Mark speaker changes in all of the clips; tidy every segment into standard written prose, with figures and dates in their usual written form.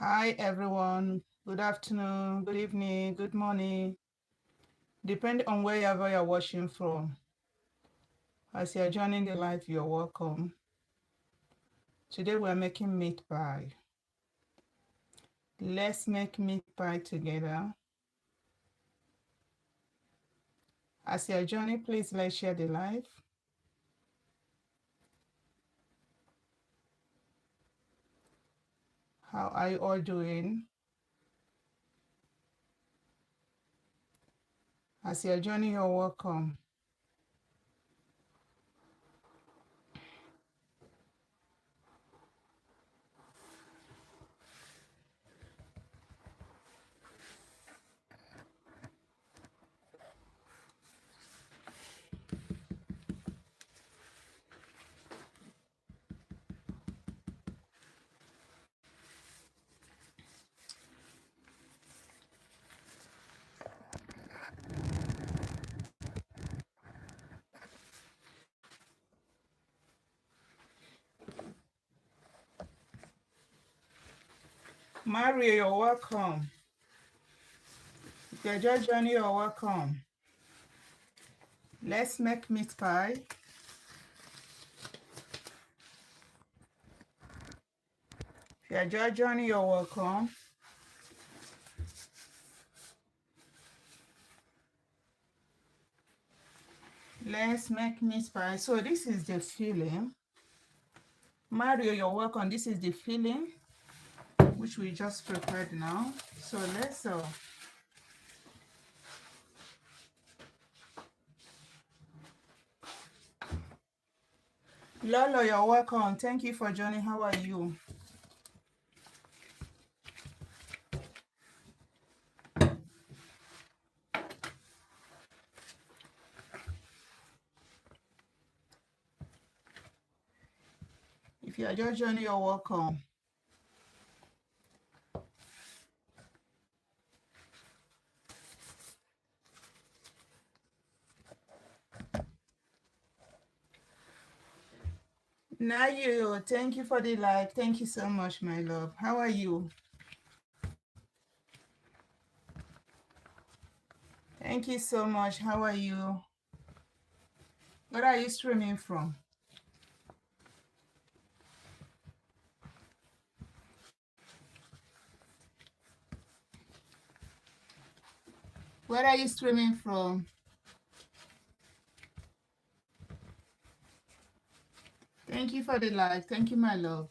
Speaker 1: Hi, everyone. Good afternoon, good evening, good morning, depending on wherever you're watching from. As you're joining the live, you're welcome. Today, we're making meat pie. Let's make meat pie together. As you're joining, please let's share the live. How are you all doing? As you're joining, you're welcome. Mario, you're welcome. If you're just joining, you're welcome. Let's make meat pie. If you're just joining, you're welcome. Let's make meat pie. So this is the filling. Mario, you're welcome. This is the filling, which we just prepared now. So let's Lolo, you're welcome. Thank you for joining. How are you? If you are just joining, you're welcome. Nayu, thank you for the like. Thank you so much, my love. How are you? Thank you so much. How are you? Where are you streaming from? Where are you streaming from? Thank you for the like. Thank you, my love.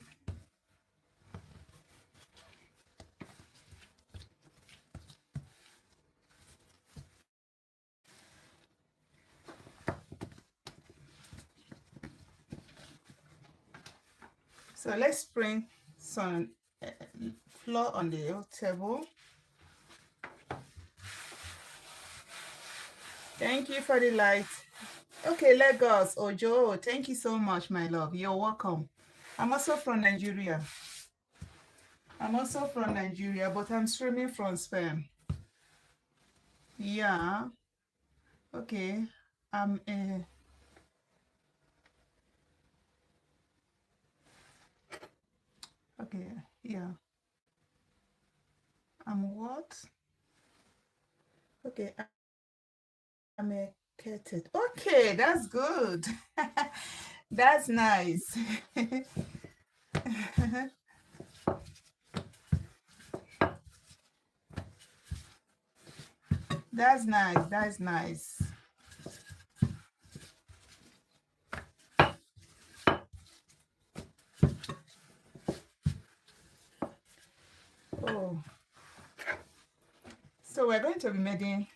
Speaker 1: So let's bring some flour on the table. Thank you for the light. Okay, Lagos, Ojo, thank you so much, my love. You're welcome. I'm also from Nigeria. But I'm streaming from Spain. Yeah, okay. I'm okay, yeah. I'm what? Okay, I'm a cated. Okay, that's good. That's nice. That's nice. That's nice. Oh, so we're going to be making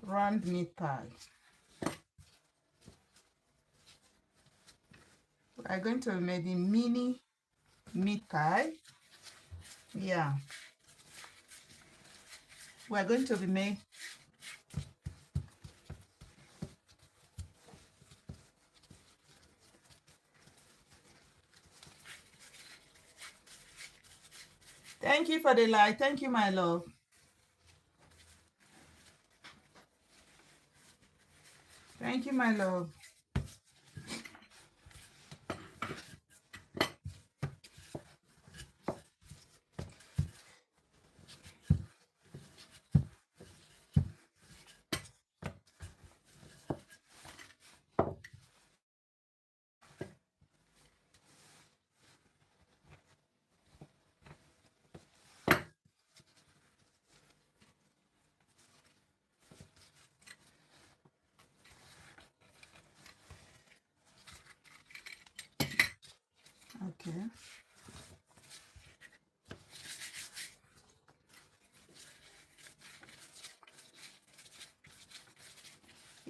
Speaker 1: round meat pie. We're going to be making mini meat pie. Yeah, we're going to be making. Thank you for the light. Thank you, my love. Thank you, my love.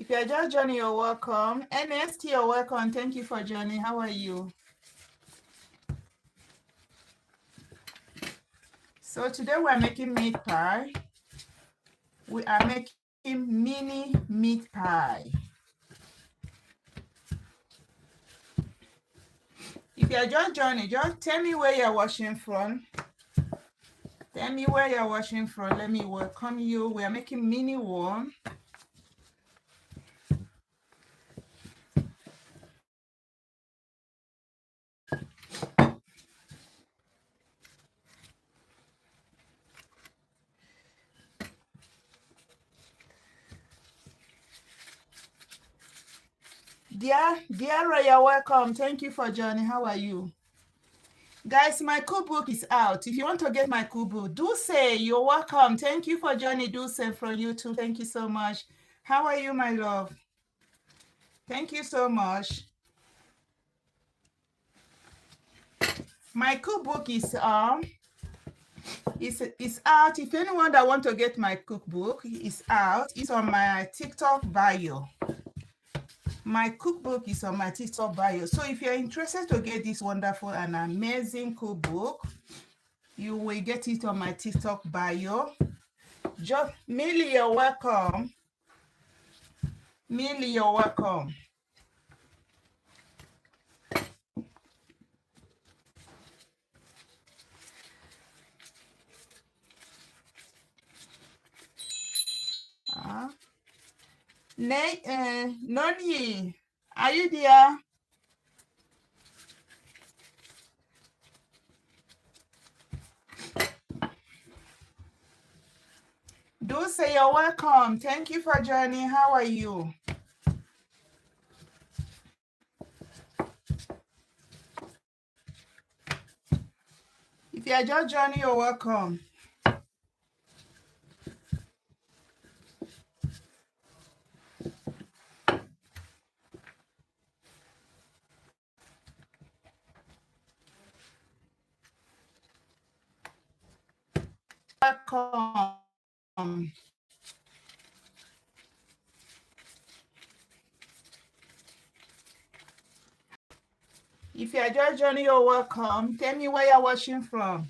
Speaker 1: If you are just joining, you're welcome. NST, you're welcome. Thank you for joining. How are you? So today we're making meat pie. We are making mini meat pie. If you are just joining, just tell me where you're watching from. Tell me where you're watching from. Let me welcome you. We are making mini one. Dear, you're welcome. Thank you for joining. How are you? Guys, my cookbook is out. If you want to get my cookbook, do say you're welcome. Thank you for joining. Do say from YouTube. Thank you so much. How are you, my love? Thank you so much. My cookbook is out. If anyone that want to get my cookbook, it's out. It's on my TikTok bio. My cookbook is on my TikTok bio. So if you're interested to get this wonderful and amazing cookbook, you will get it on my TikTok bio. Just Millie, you're welcome. Millie, you're welcome. Noni, are you there? Do say you're welcome. Thank you for joining. How are you? If you are just joining, you're welcome. Welcome. If you are just joining, you're welcome. Tell me where you're watching from.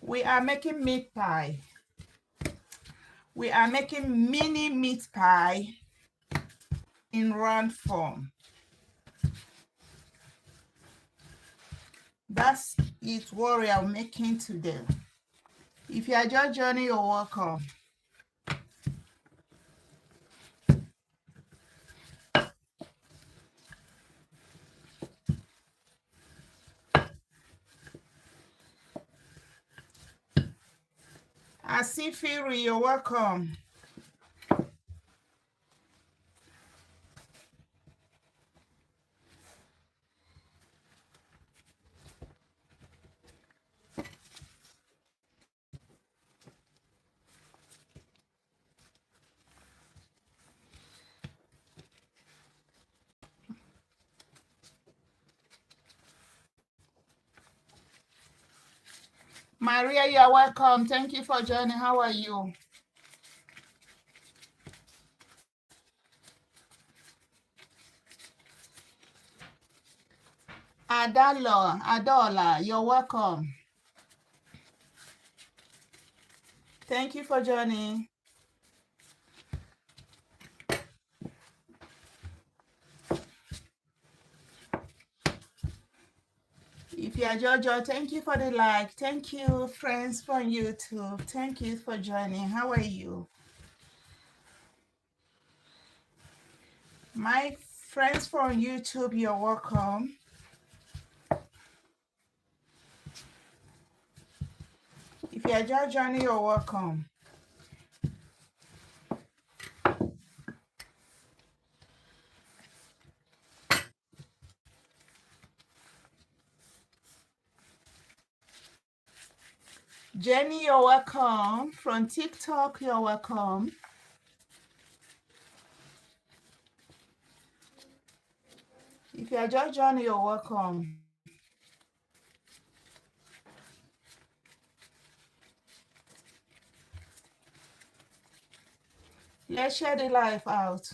Speaker 1: We are making meat pie. We are making mini meat pie in round form. That's it what we are making today. If you are just joining, you're welcome. Asifiri, you're welcome. Maria, you're welcome. Thank you for joining. How are you? Adola, you're welcome. Thank you for joining. If you are Jojo, thank you for the like. Thank you, friends from YouTube. Thank you for joining. How are you? My friends from YouTube, you're welcome. If you are just joining, you're welcome. Jenny, you're welcome. From TikTok, you're welcome. If you are just joining, you're welcome. Let's share the life out.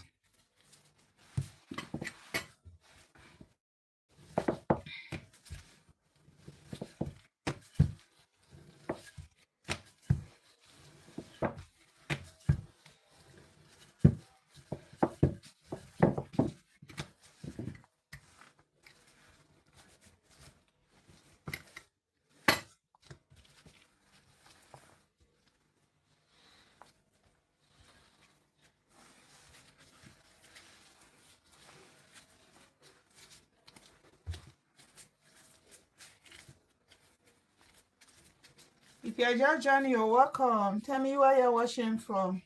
Speaker 1: If you're just joining, you're welcome. Tell me where you're watching from.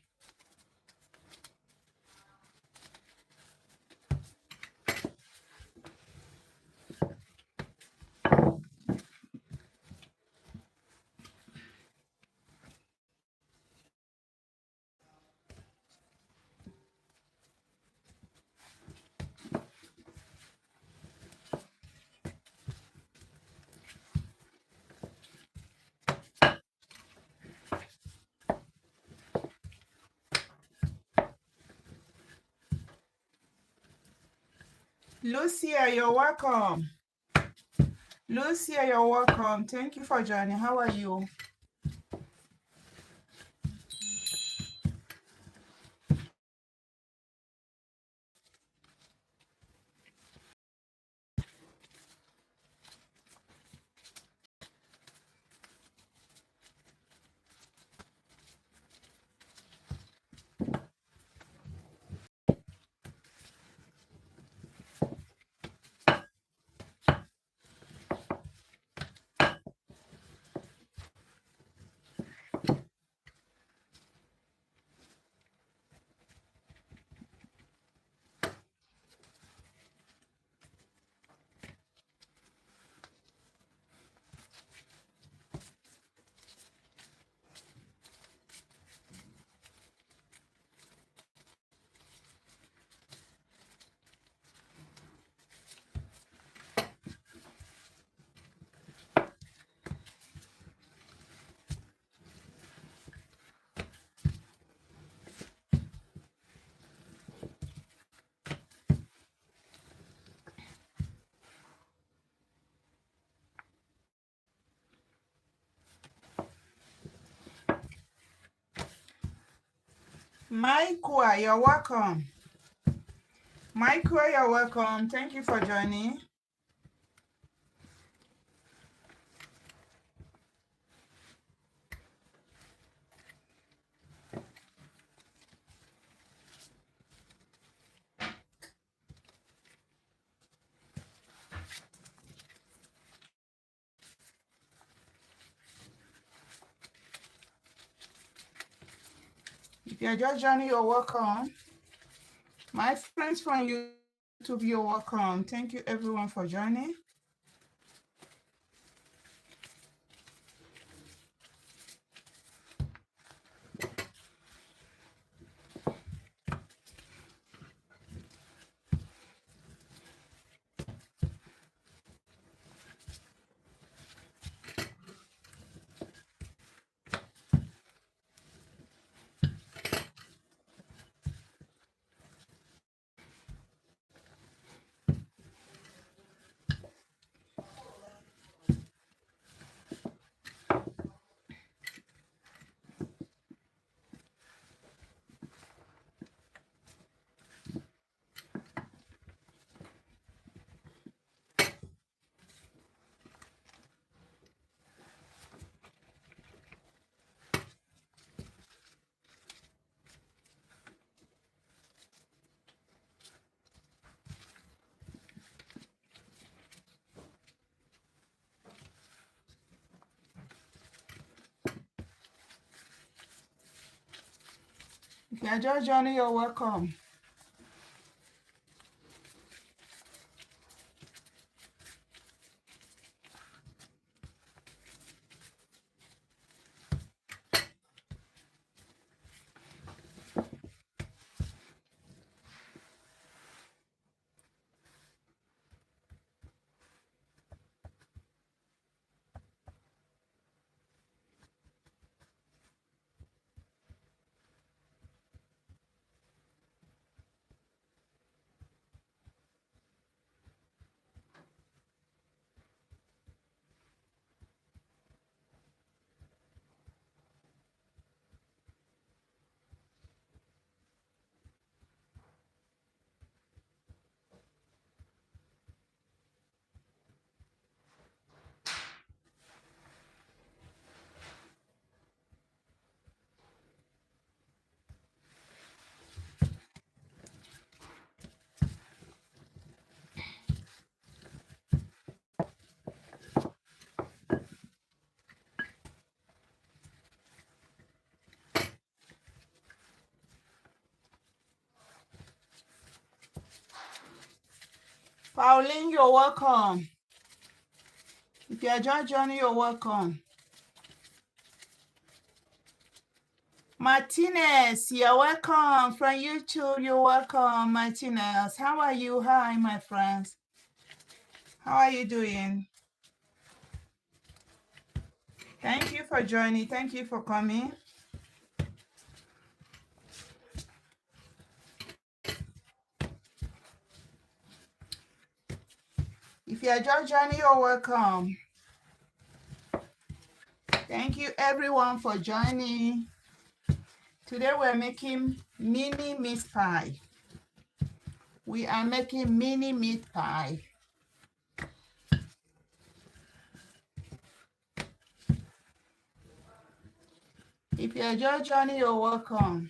Speaker 1: Lucia, you're welcome. Lucia, you're welcome. Thank you for joining. How are you? Michael, you're welcome. Michael, you're welcome. Thank you for joining. If you're just joining, you're welcome. My friends from YouTube, you're welcome. Thank you everyone for joining. If you're just joining, you're welcome. Pauline, you're welcome. If you are just joining, you're welcome. Martinez, you're welcome. From YouTube, you're welcome, Martinez. How are you? Hi, my friends. How are you doing? Thank you for joining. Thank you for coming. If you are just joining, you're welcome. Thank you, everyone, for joining. Today, we're making mini meat pie. We are making mini meat pie. If you're just joining, you're welcome.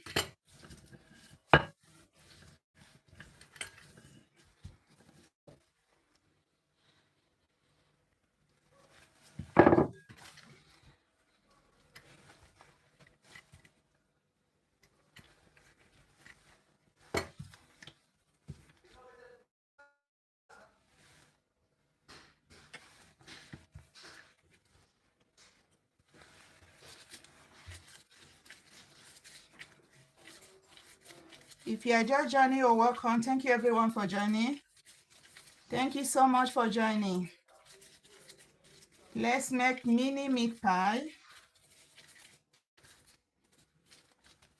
Speaker 1: If you are just joining, you're welcome. Thank you, everyone, for joining. Thank you so much for joining. Let's make mini meat pie.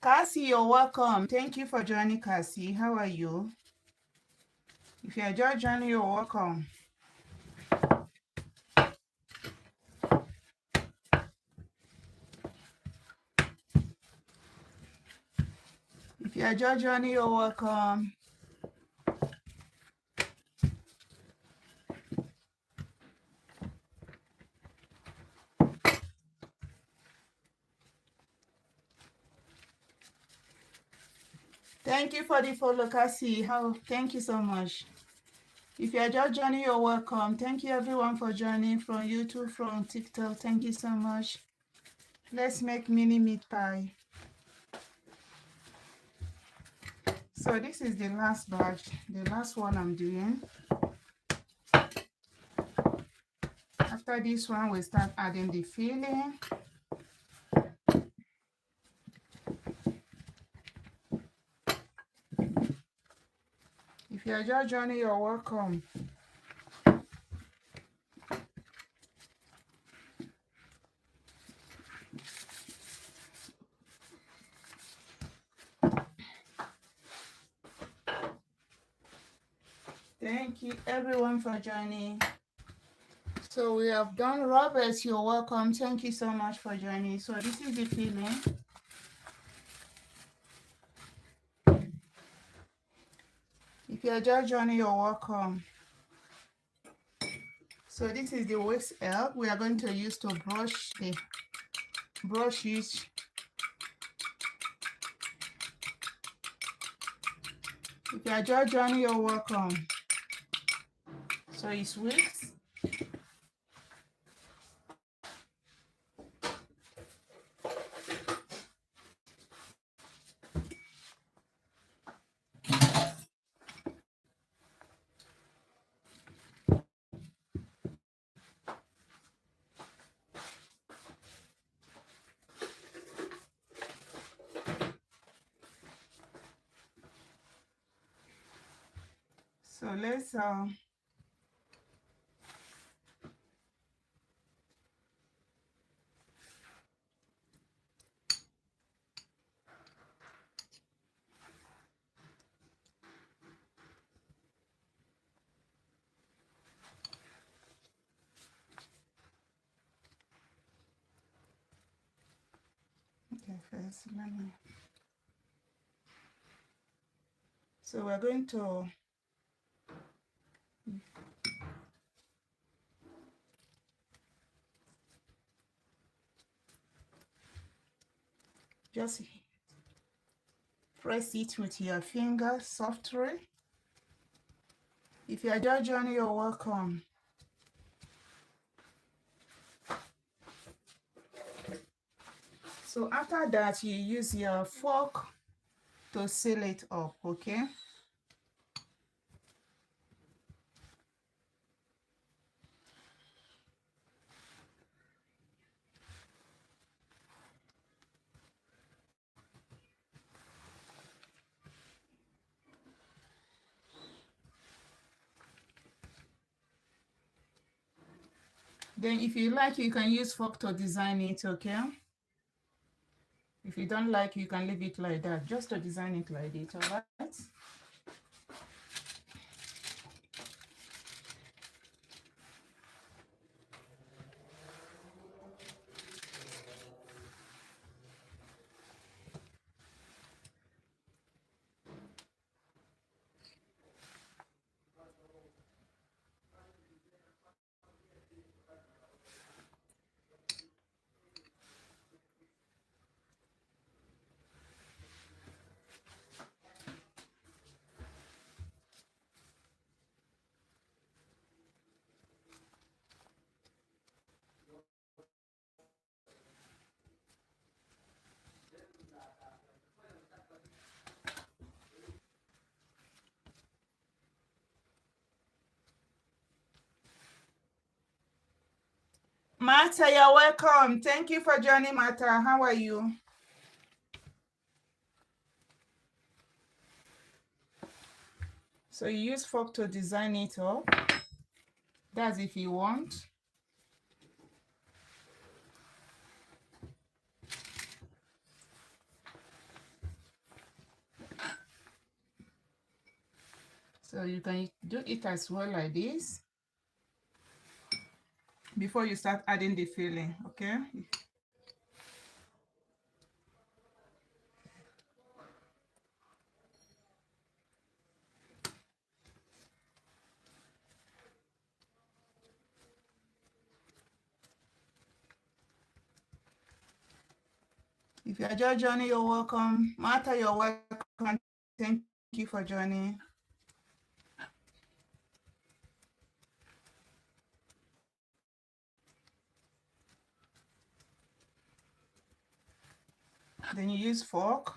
Speaker 1: Cassie, you're welcome. Thank you for joining, Cassie. How are you? If you are just joining, you're welcome. If you are just joining, you're welcome. Thank you for the follow, Cassie. Thank you so much. If you are just joining, you're welcome. Thank you, everyone, for joining from YouTube, from TikTok. Thank you so much. Let's make mini meat pie. So this is the last batch, the last one I'm doing. After this one, we start adding the filling. If you are just joining, you're welcome. Thank you, everyone, for joining. So we have done Robert, you're welcome. Thank you so much for joining. So this is the filling. If you're just joining, you're welcome. So this is the wax egg we are going to use to brush it. If you are just joining, you're welcome. So it's wax. So let's okay, first let me. So we're going to just press it with your finger softly. If you are just joining, you're welcome. So after that, you use your fork to seal it up, okay? Then if you like, you can use fork to design it, okay? If you don't like, you can leave it like that, just to design it like it, all right? Martha, you're welcome. Thank you for joining, Martha. How are you? So you use fork to design it up. That's if you want. So you can do it as well like this before you start adding the filling, okay? If you're just joining, you're welcome. Martha, you're welcome. Thank you for joining. Then you use fork.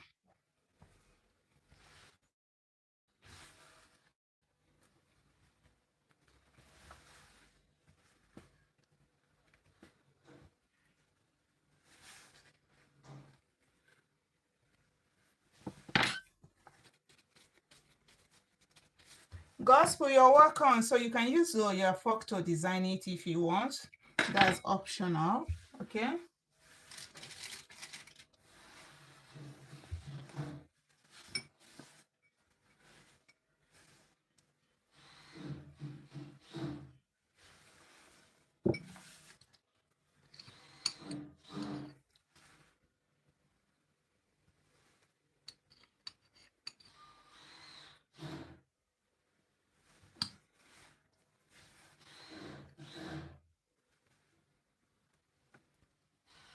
Speaker 1: Gospel, you're welcome. So you can use your fork to design it if you want. That's optional, okay?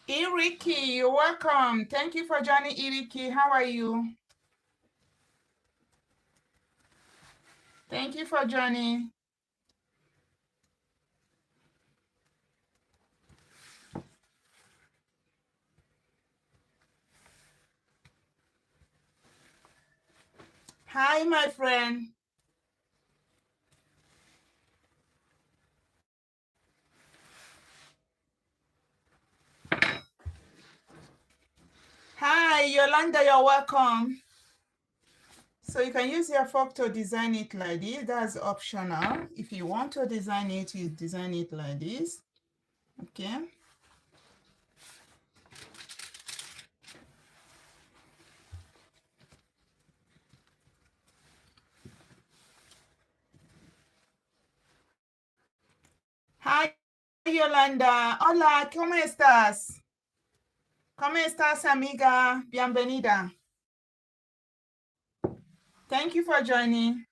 Speaker 1: Iriki, you're welcome. Thank you for joining, Iriki. How are you? Thank you for joining. Hi, my friend. Hi, Yolanda, you're welcome. So you can use your fork to design it like this. That's optional. If you want to design it, you design it like this. Okay. Hi, Yolanda. Hola, ¿cómo estás? ¿Cómo estás, amiga? Bienvenida. Thank you for joining.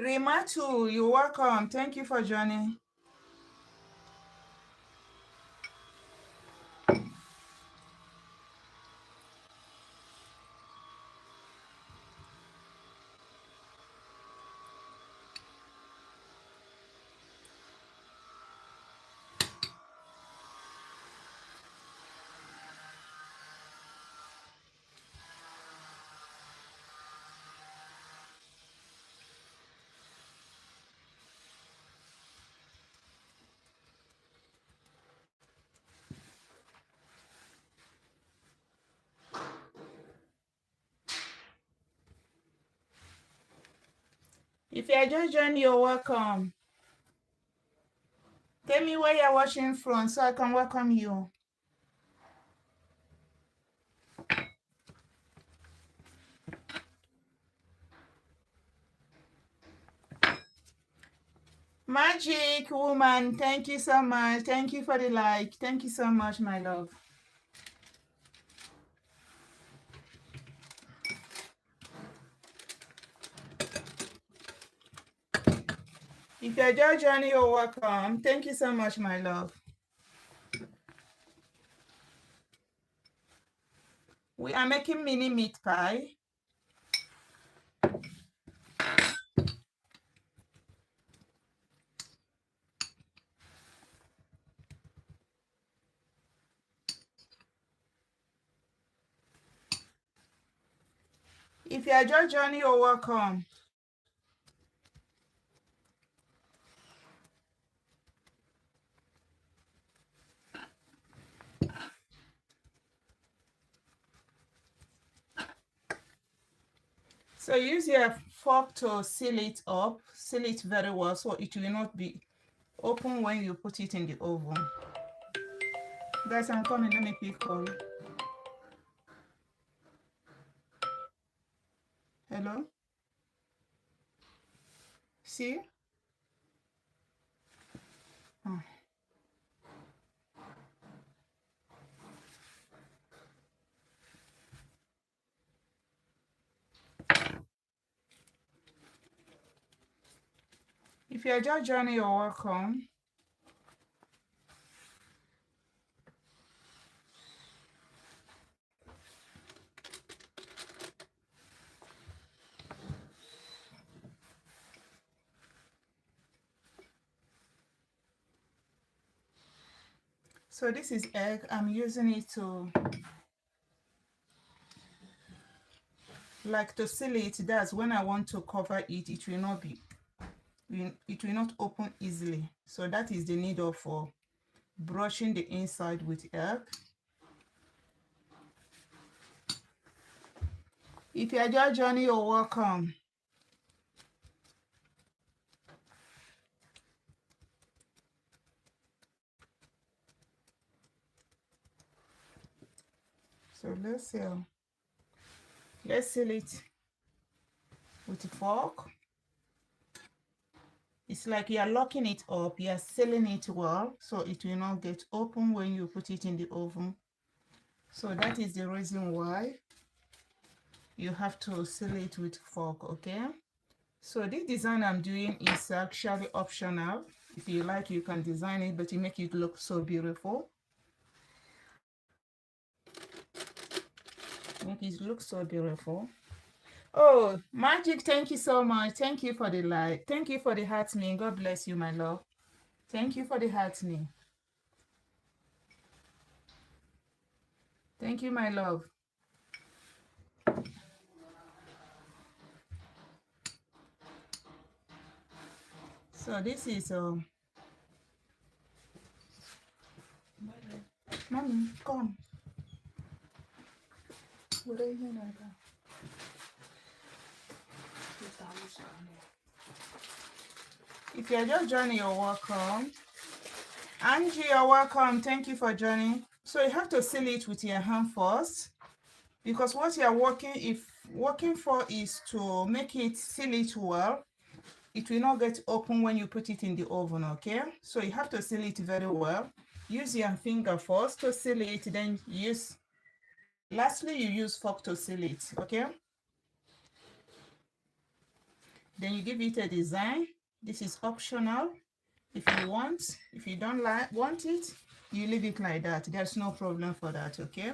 Speaker 1: Rimatu, you're welcome. Thank you for joining. If you're just joining, you're welcome. Tell me where you're watching from so I can welcome you. Magic woman, thank you so much. Thank you for the like. Thank you so much, my love. If you're just joining, you're welcome. Thank you so much, my love. We are making mini meat pie. If you are just joining, you're welcome. So use your fork to seal it up, seal it very well so it will not be open when you put it in the oven. Guys, I'm coming, let me pick call. Hello? See? Oh. If you're just joining, you're welcome. So this is egg. I'm using it to seal it. That's when I want to cover it. It will not open easily. So that is the need of brushing the inside with egg. If you're just joining, you're welcome. So let's seal it with a fork. It's like you're locking it up, you're sealing it well, so it will not get open when you put it in the oven. So that is the reason why you have to seal it with fork, okay? So this design I'm doing is actually optional. If you like, you can design it, but you make it look so beautiful. Make it look so beautiful. Oh, Magic, thank you so much. Thank you for the like. Thank you for the heart me. God bless you, my love. Thank you for the heart me. Thank you, my love. So this is Mommy, come. What are you doing? If you're just joining, you're welcome. Angie, you're welcome. Thank you for joining. So you have to seal it with your hand first, because what you're working for is to make it seal it well. It will not get open when you put it in the oven, okay? So you have to seal it very well. Use your finger first to seal it, then lastly you use fork to seal it, okay? Then you give it a design. This is optional. If you want, if you don't want it, you leave it like that. There's no problem for that, okay?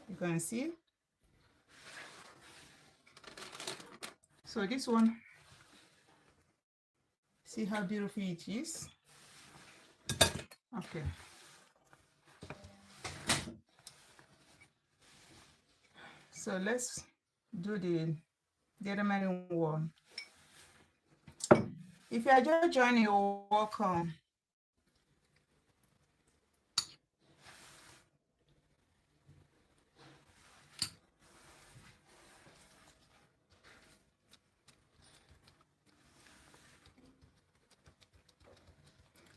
Speaker 1: You can see. So this one, see how beautiful it is? Okay. So let's do the remaining one. If you are just joining, you're welcome.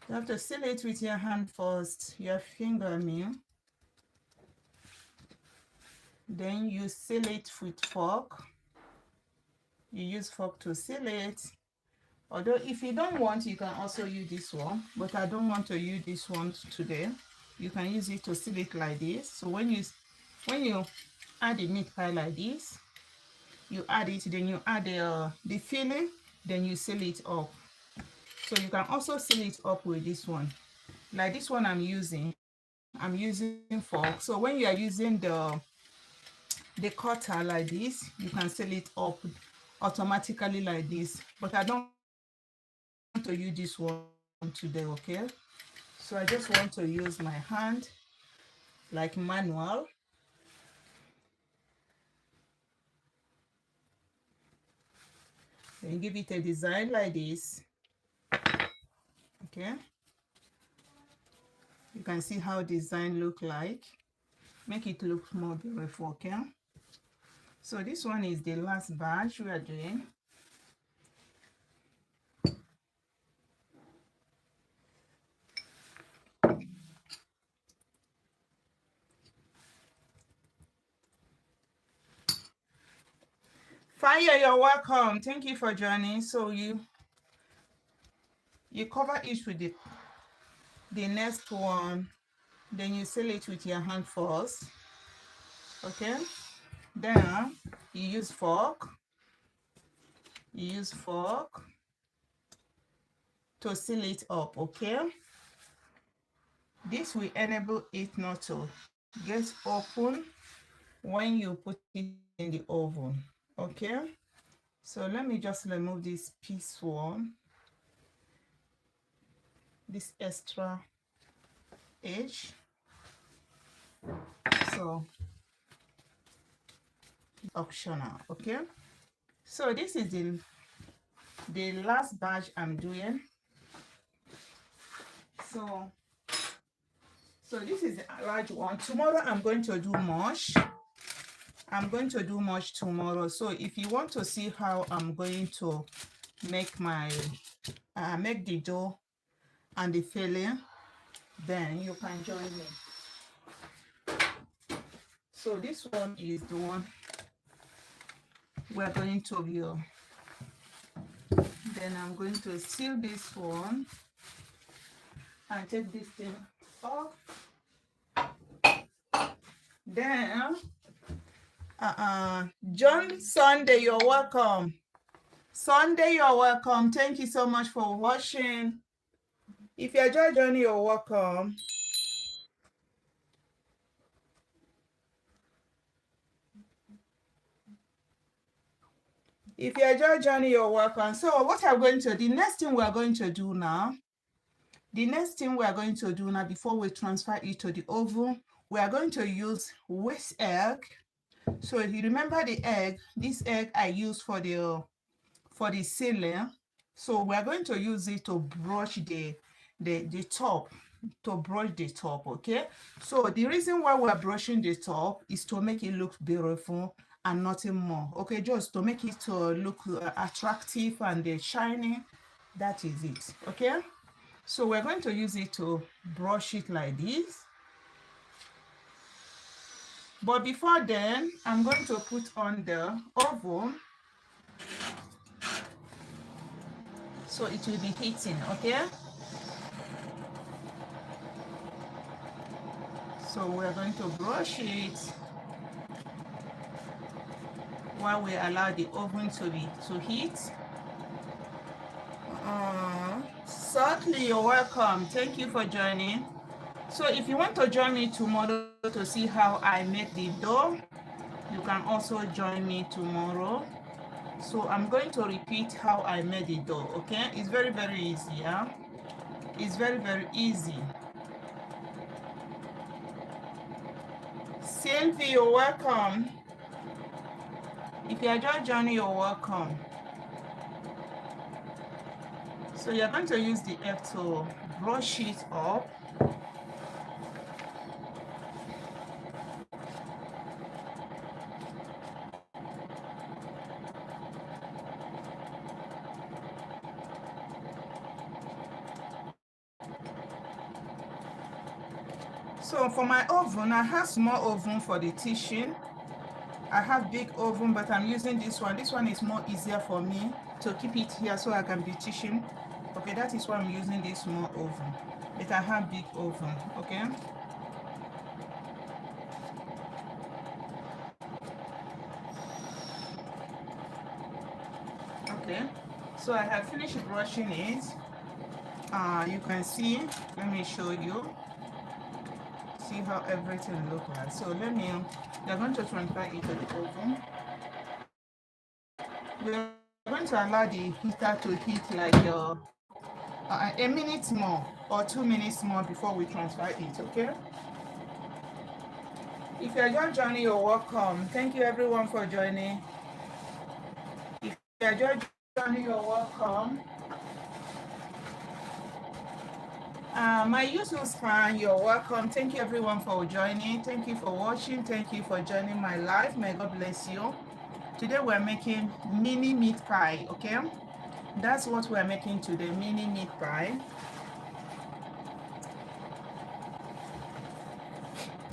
Speaker 1: You have to seal it with your hand first, your fingernail. Then you seal it with fork. You use fork to seal it. Although if you don't want, you can also use this one, but I don't want to use this one today. You can use it to seal it like this. So when you add the meat pie like this, you add it, then you add the filling, then you seal it up. So you can also seal it up with this one. Like this one I'm using fork. So when you are using the cutter like this, you can seal it up automatically like this. But I don't want to use this one today, okay? So I just want to use my hand, like manual. Then give it a design like this, okay? You can see how design look like. Make it look more beautiful, okay? So this one is the last batch we are doing. Fire, you're welcome. Thank you for joining. So you cover it with the next one, then you seal it with your hand first, okay? Then you use fork. To seal it up, okay? This will enable it not to get open when you put it in the oven, okay? So let me just remove this piece one, this extra edge. So optional, okay? So this is the last batch I'm doing. So this is a large one. Tomorrow I'm going to do mush. I'm going to do much tomorrow. So if you want to see how I'm going to make my make the dough and the filling, then you can join me. So this one is the one we're going to view. Then I'm going to seal this one and take this thing off. Then John Sunday, you're welcome. Sunday, you're welcome. Thank you so much for watching. If you're just joining, you're welcome. If you're just joining, you're welcome. So what I'm going to, the next thing we're going to do now, before we transfer it to the oven, we are going to use whisk egg. So if you remember the egg, this egg I use for the sealing. So we're going to use it to brush the top, okay? So the reason why we're brushing the top is to make it look beautiful and nothing more, okay? Just to make it to look attractive and shiny. That is it, okay? So we're going to use it to brush it like this. But before then, I'm going to put on the oven. So it will be heating, okay? So we're going to brush it while we allow the oven to heat. Absolutely, you're welcome. Thank you for joining. So if you want to join me tomorrow to see how I make the dough, you can also join me tomorrow. So I'm going to repeat how I made the dough, okay? It's very, very easy, yeah? It's very, very easy. Sylvie, you're welcome. If you are just joining, you're welcome. So you're going to use the egg to brush it up. So for my oven, I have small oven for the teaching. I have big oven, but I'm using this one. This one is more easier for me to keep it here so I can be teaching. Okay, that is why I'm using this small oven. But I have big oven, okay? Okay, so I have finished brushing it. You can see, let me show you. See how everything looks like. So you're going to transfer it to the oven. We're going to allow the heater to heat like a minute more or 2 minutes more before we transfer it, okay? If you're just joining, you're welcome. Thank you everyone for joining. If you're just joining, you're welcome. My YouTube fan, you're welcome. Thank you everyone for joining. Thank you for watching. Thank you for joining my live. May God bless you. Today we're making mini meat pie, okay? That's what we're making today, mini meat pie.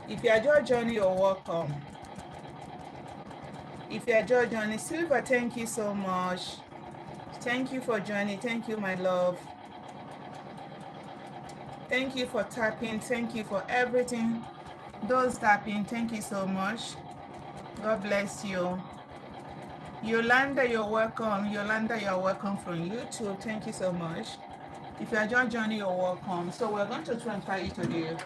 Speaker 1: If you are just joining, you're welcome. If you are just joining, Silver, thank you so much. Thank you for joining. Thank you, my love. Thank you for tapping. Thank you for everything. Those tapping, thank you so much. God bless you. Yolanda, you're welcome. Yolanda, you're welcome from YouTube. Thank you so much. If you are just joining, you're welcome. So we're going to transfer it to the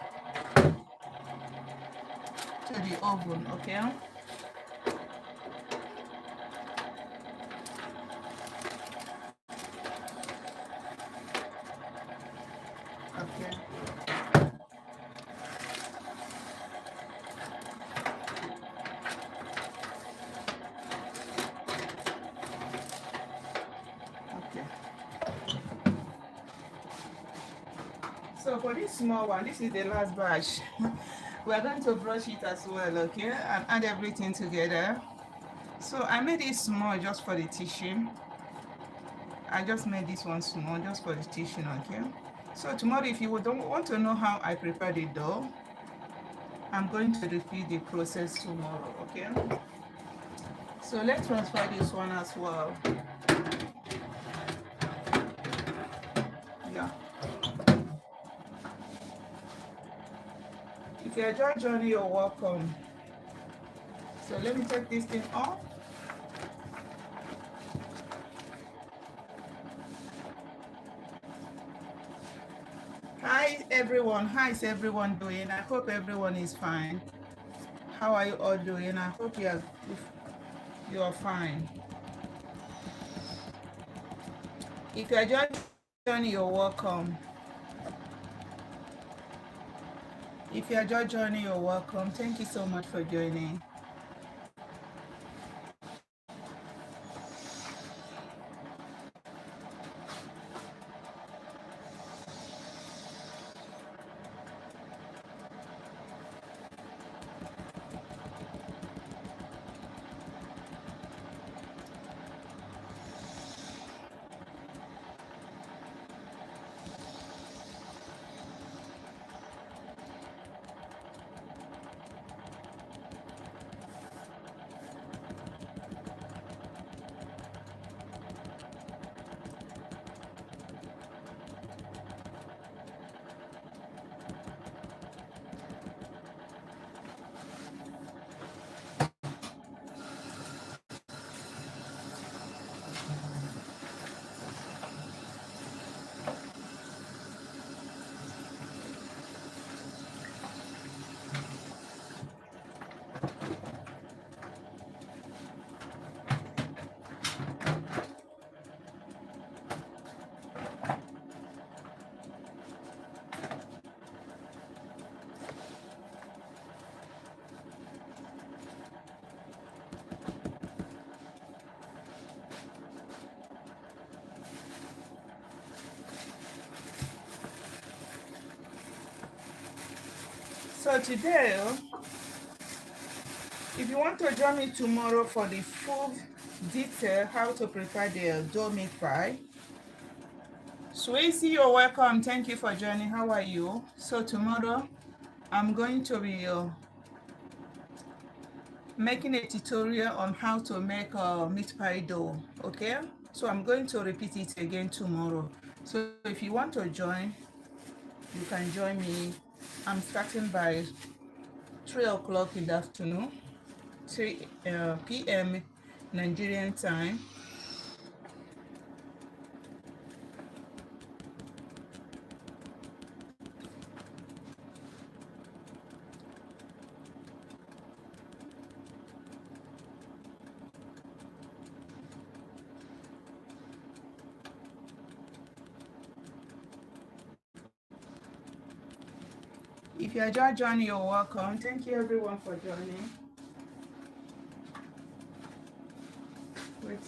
Speaker 1: oven, okay? Okay. Okay. So for this small one, this is the last batch. We're going to brush it as well, okay? And add everything together. So I made it small just for the teaching. I just made this one small just for the teaching, okay? So tomorrow, if you don't want to know how I prepare the dough, I'm going to repeat the process tomorrow, okay? So let's transfer this one as well. Yeah. If you're just joining, you're welcome. So let me take this thing off. Hi everyone, how is everyone doing? I hope everyone is fine. How are you all doing? I hope you are fine. If you're just joining, you're welcome. If you're just joining, you're welcome. Thank you so much for joining. So today, if you want to join me tomorrow for the full detail how to prepare the dough meat pie. Swayze, you're welcome. Thank you for joining. How are you? So tomorrow, I'm going to be making a tutorial on how to make a meat pie dough. Okay, so I'm going to repeat it again tomorrow. So if you want to join, you can join me. I'm starting by 3 o'clock in the afternoon, 3 p.m. Nigerian time. If you are just joining, you're welcome. Thank you everyone for joining. Wait,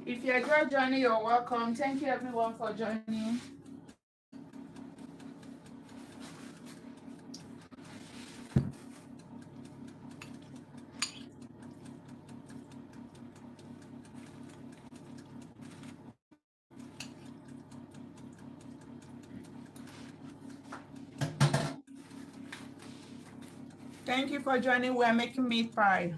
Speaker 1: if you are just joining, you're welcome. Thank you everyone for joining. Thank you for joining. We're making meat pie.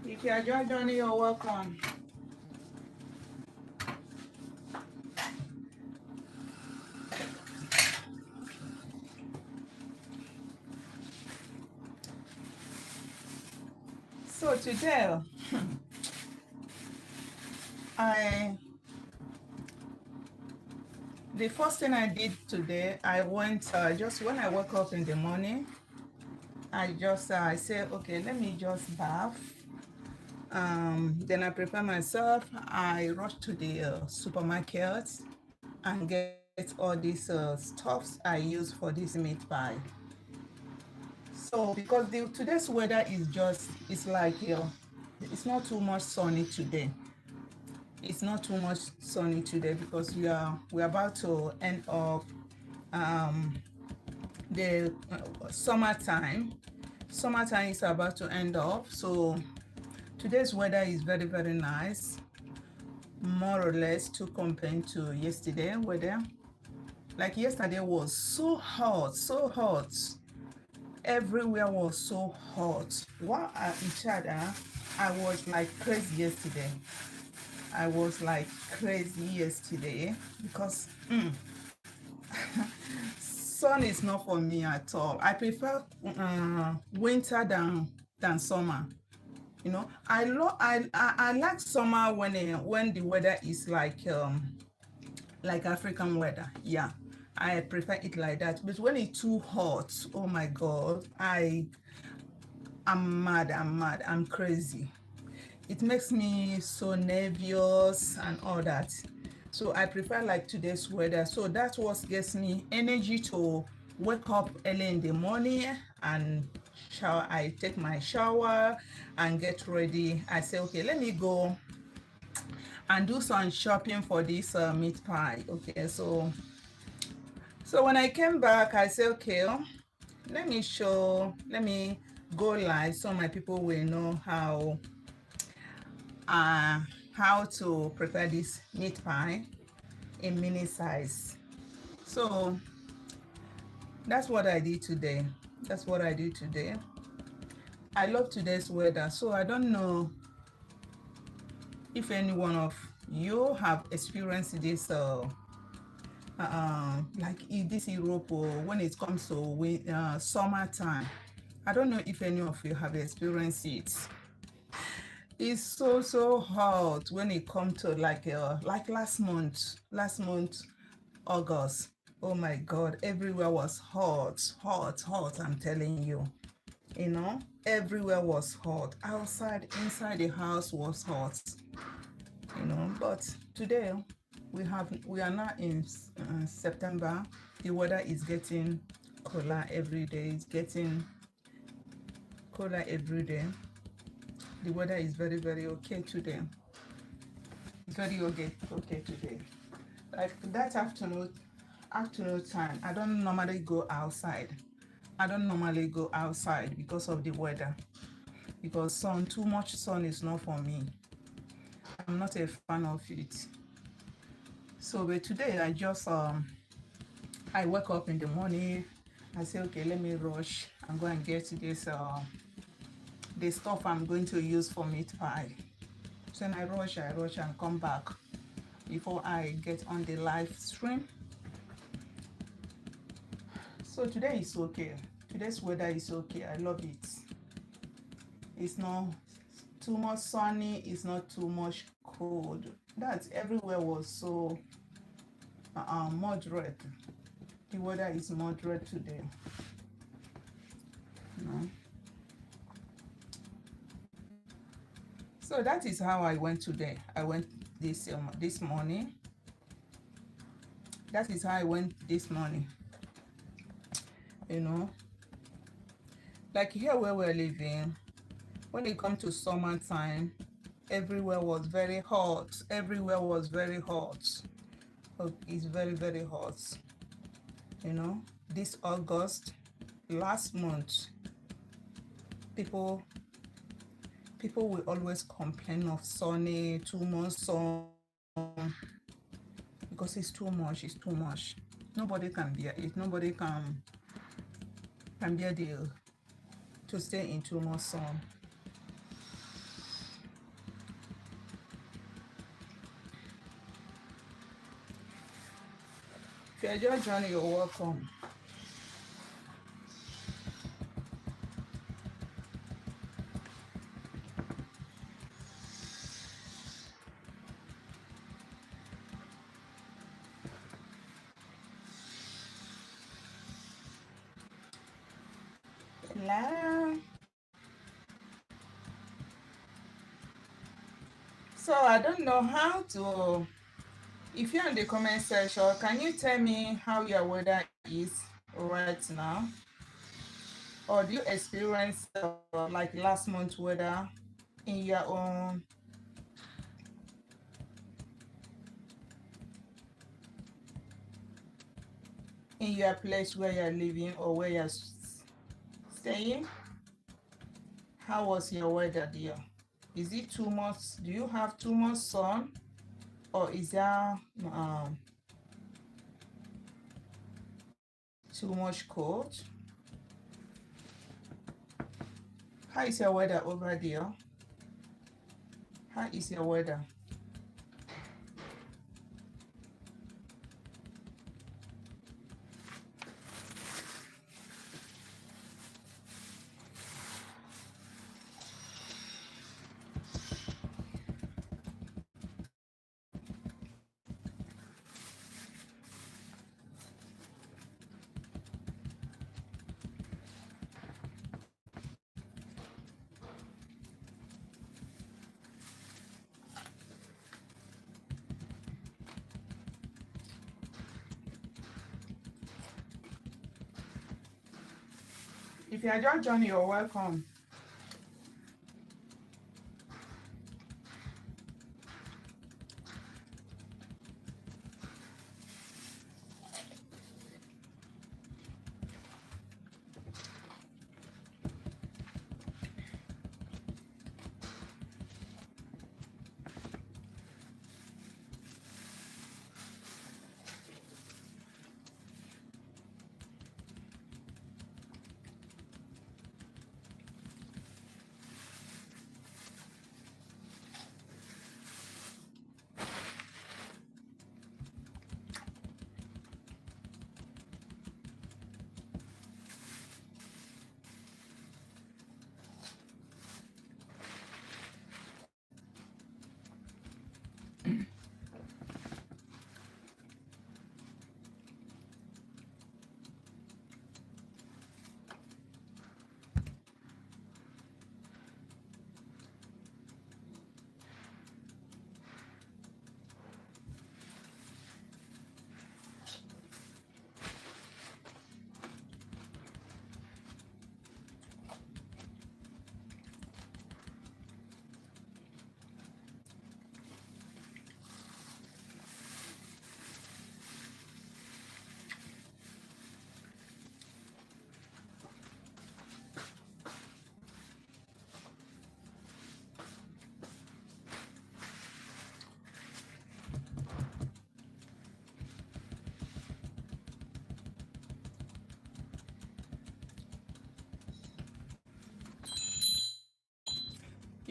Speaker 1: If you are just joining, you're welcome. So today, the first thing I did today, I went just when I woke up in the morning, I said, okay, let me just bath. Then I prepare myself. I rush to the supermarket and get all these stuffs I use for this meat pie. So because today's weather is just, it's like, it's not too much sunny today. It's not too much sunny today because we're about to end up the summertime. Summertime is about to end up, so today's weather is very, very nice, more or less to compare to yesterday weather. Like yesterday was so hot, so hot. Everywhere was so hot. While at each other, I was like crazy yesterday. I was like crazy yesterday because sun is not for me at all. I prefer winter than summer. You know, I like summer when the weather is like African weather. Yeah, I prefer it like that. But when it's too hot, oh my God, I'm mad. I'm crazy. It makes me so nervous and all that. So I prefer like today's weather. So that's what gets me energy to wake up early in the morning and shower. I take my shower and get ready. I say, okay, let me go and do some shopping for this meat pie. Okay, so So when I came back, I said, okay, let me go live so my people will know uh, how to prepare this meat pie in mini size. So that's what I did today. That's what I did today. I love today's weather, so I don't know if any one of you have experienced this like this Europe or when it comes to summertime. I don't know if any of you have experienced it. It's so hot when it comes to like last month August. Oh my God, everywhere was hot. I'm telling you, everywhere was hot. Outside, inside the house was hot. But today we are now in September. The weather is getting cooler every day. It's getting cooler every day. The weather is very okay today. It's very okay today. Like that afternoon time, I don't normally go outside. I don't normally go outside because of the weather. Because too much sun is not for me. I'm not a fan of it. So but today I wake up in the morning. I say, okay, let me rush and go and get this the stuff I'm going to use for meat pie. So then I rush and come back before I get on the live stream. So today is okay. Today's weather is okay. I love it. It's not too much sunny. It's not too much cold. That everywhere was so moderate. The weather is moderate today. So that is how I went today. I went this morning. That is how I went this morning. Like here where we're living, when it comes to summertime, everywhere was very hot. Everywhere was very hot. Oh, it's very hot. This August, last month, people will always complain of sunny, too much sun, because it's too much. Nobody can bear it. Nobody can bear to stay in too much sun. If you're just joining, you're welcome. Hello. So I don't know how to. If you're in the comment section, can you tell me how your weather is right now? Or do you experience like last month weather in your own place where you're living or where you're staying? How was your weather, dear? Is it too much? Do you have too much sun, or is there too much cold? How is your weather over there? How is your weather? If you are just joining, you're welcome.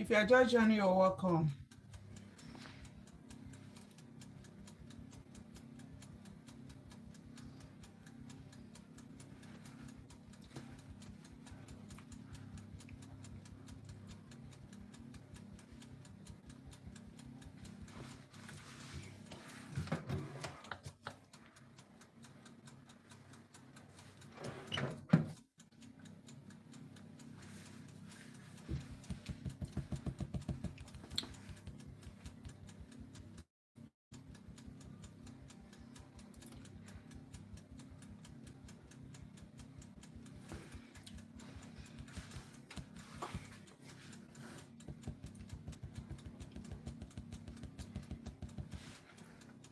Speaker 1: If you are just joining, you're welcome.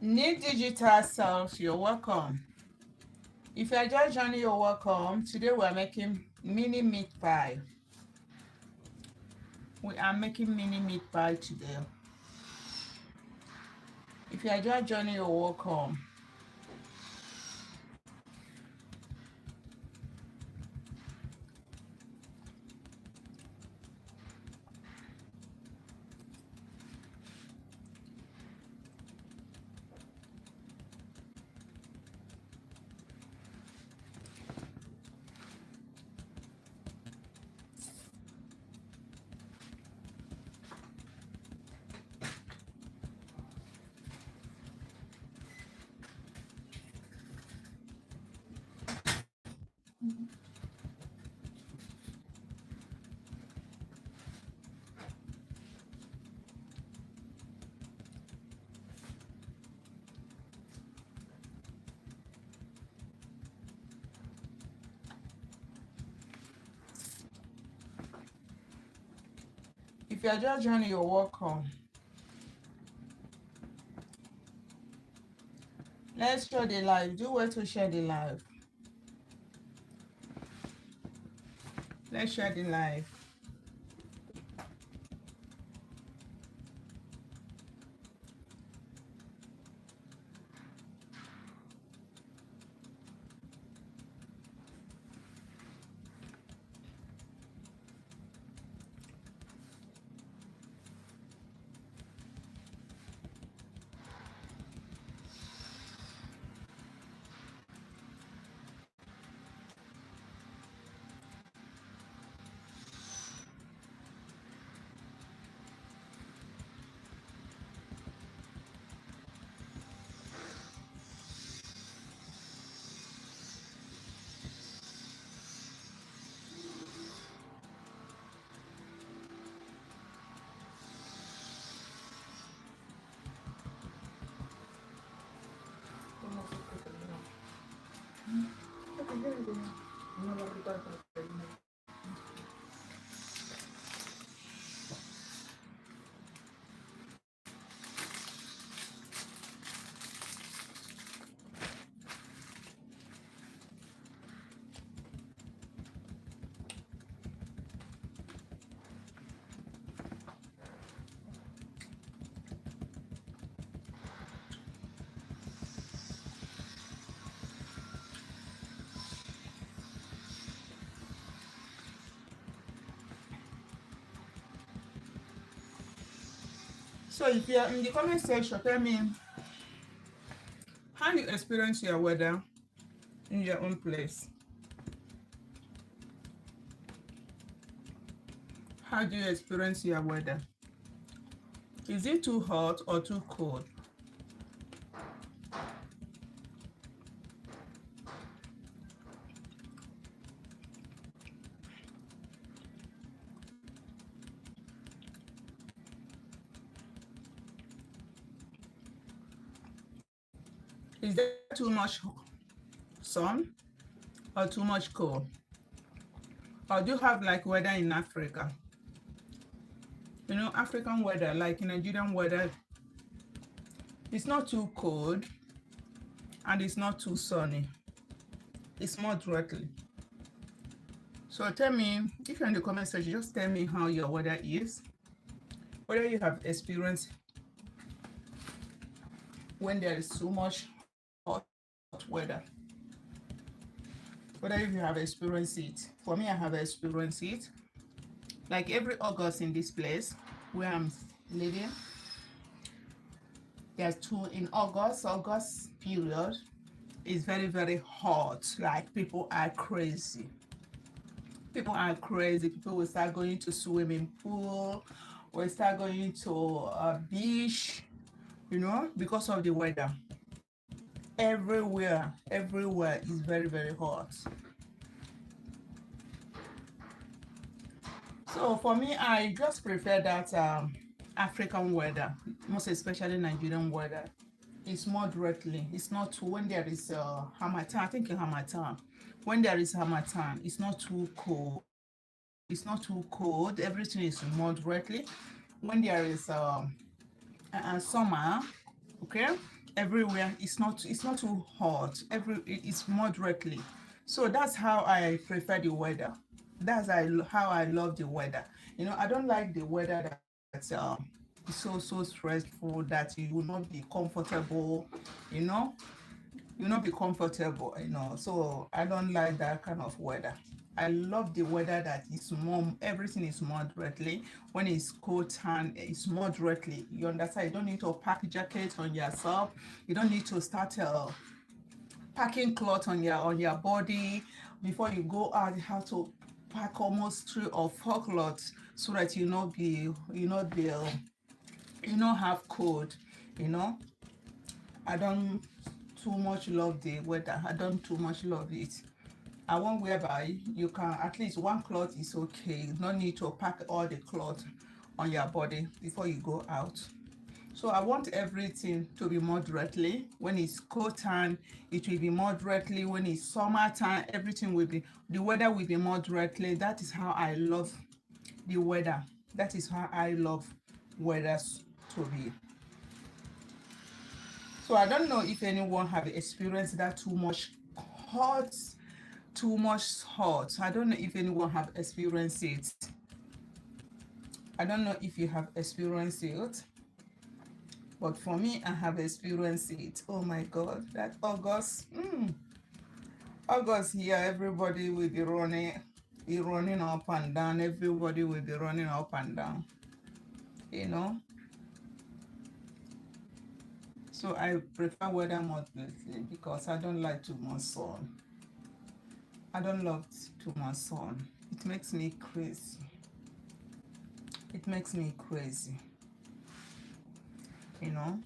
Speaker 1: Need digital self, you're welcome. If you are just joining, you're welcome. Today we are making mini meat pie. We are making mini meat pie today. If you are just joining, you're welcome. If you are just joining, you're welcome. Let's share the live. Do well to share the live. Let's share the live. So if you are in the comment section, tell me how you experience your weather in your own place. How do you experience your weather? Is it too hot or too cold? Is there too much sun or too much cold? Or do you have like weather in Africa? You know, African weather, like Nigerian weather, it's not too cold and it's not too sunny. It's moderately. So tell me, if you're in the comment section, just tell me how your weather is. Whether you have experienced when there is too much hot weather. Whether you have experienced it. For me, I have experienced it. Like every August in this place where I'm living, there's two in August. August period is very, very hot. Like people are crazy. People are crazy. People will start going to swimming pool, will start going to a beach, because of the weather. Everywhere is very, very hot. So for me, I just prefer that African weather, most especially Nigerian weather. It's moderately. It's not too, when there is Hamatan, I think in Hamatan, when there is Hamatan, it's not too cold. It's not too cold. Everything is moderately. When there is summer, okay, everywhere it's not too hot. It's moderately. So that's how I prefer the weather. How I love the weather. I don't like the weather that is so stressful that you will not be comfortable. You know, you will not be comfortable. So I don't like that kind of weather. I love the weather that is more, everything is moderately. When it's cold and it's moderately. You understand? You don't need to pack jackets on yourself. You don't need to start packing cloth on your body. Before you go out, you have to pack almost 3 or 4 cloths so that you not have cold. You know, I don't too much love the weather. I don't too much love it. I want whereby you can at least one cloth is okay. No need to pack all the cloth on your body before you go out. So I want everything to be moderately. When it's cold time, it will be moderately. When it's summertime, everything will be, the weather will be moderately. That is how I love the weather. That is how I love weather to be. So I don't know if anyone have experienced that hot, too much hot. I don't know if anyone have experienced it. I don't know if you have experienced it. But for me, I have experienced it. Oh my God, that August here, everybody will be running up and down. Everybody will be running up and down, you know. So I prefer weather moderately because I don't like too much sun. I don't love too much sun. It makes me crazy. It makes me crazy, you know.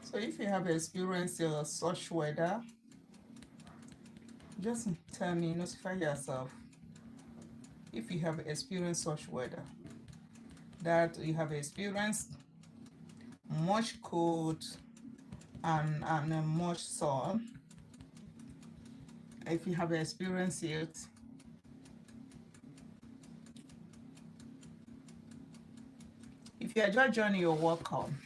Speaker 1: So if you have experienced such weather, just tell me, notify yourself if you have experienced such weather, that you have experienced much cold and much sun. If you have experienced it, if you are just joining, you're welcome.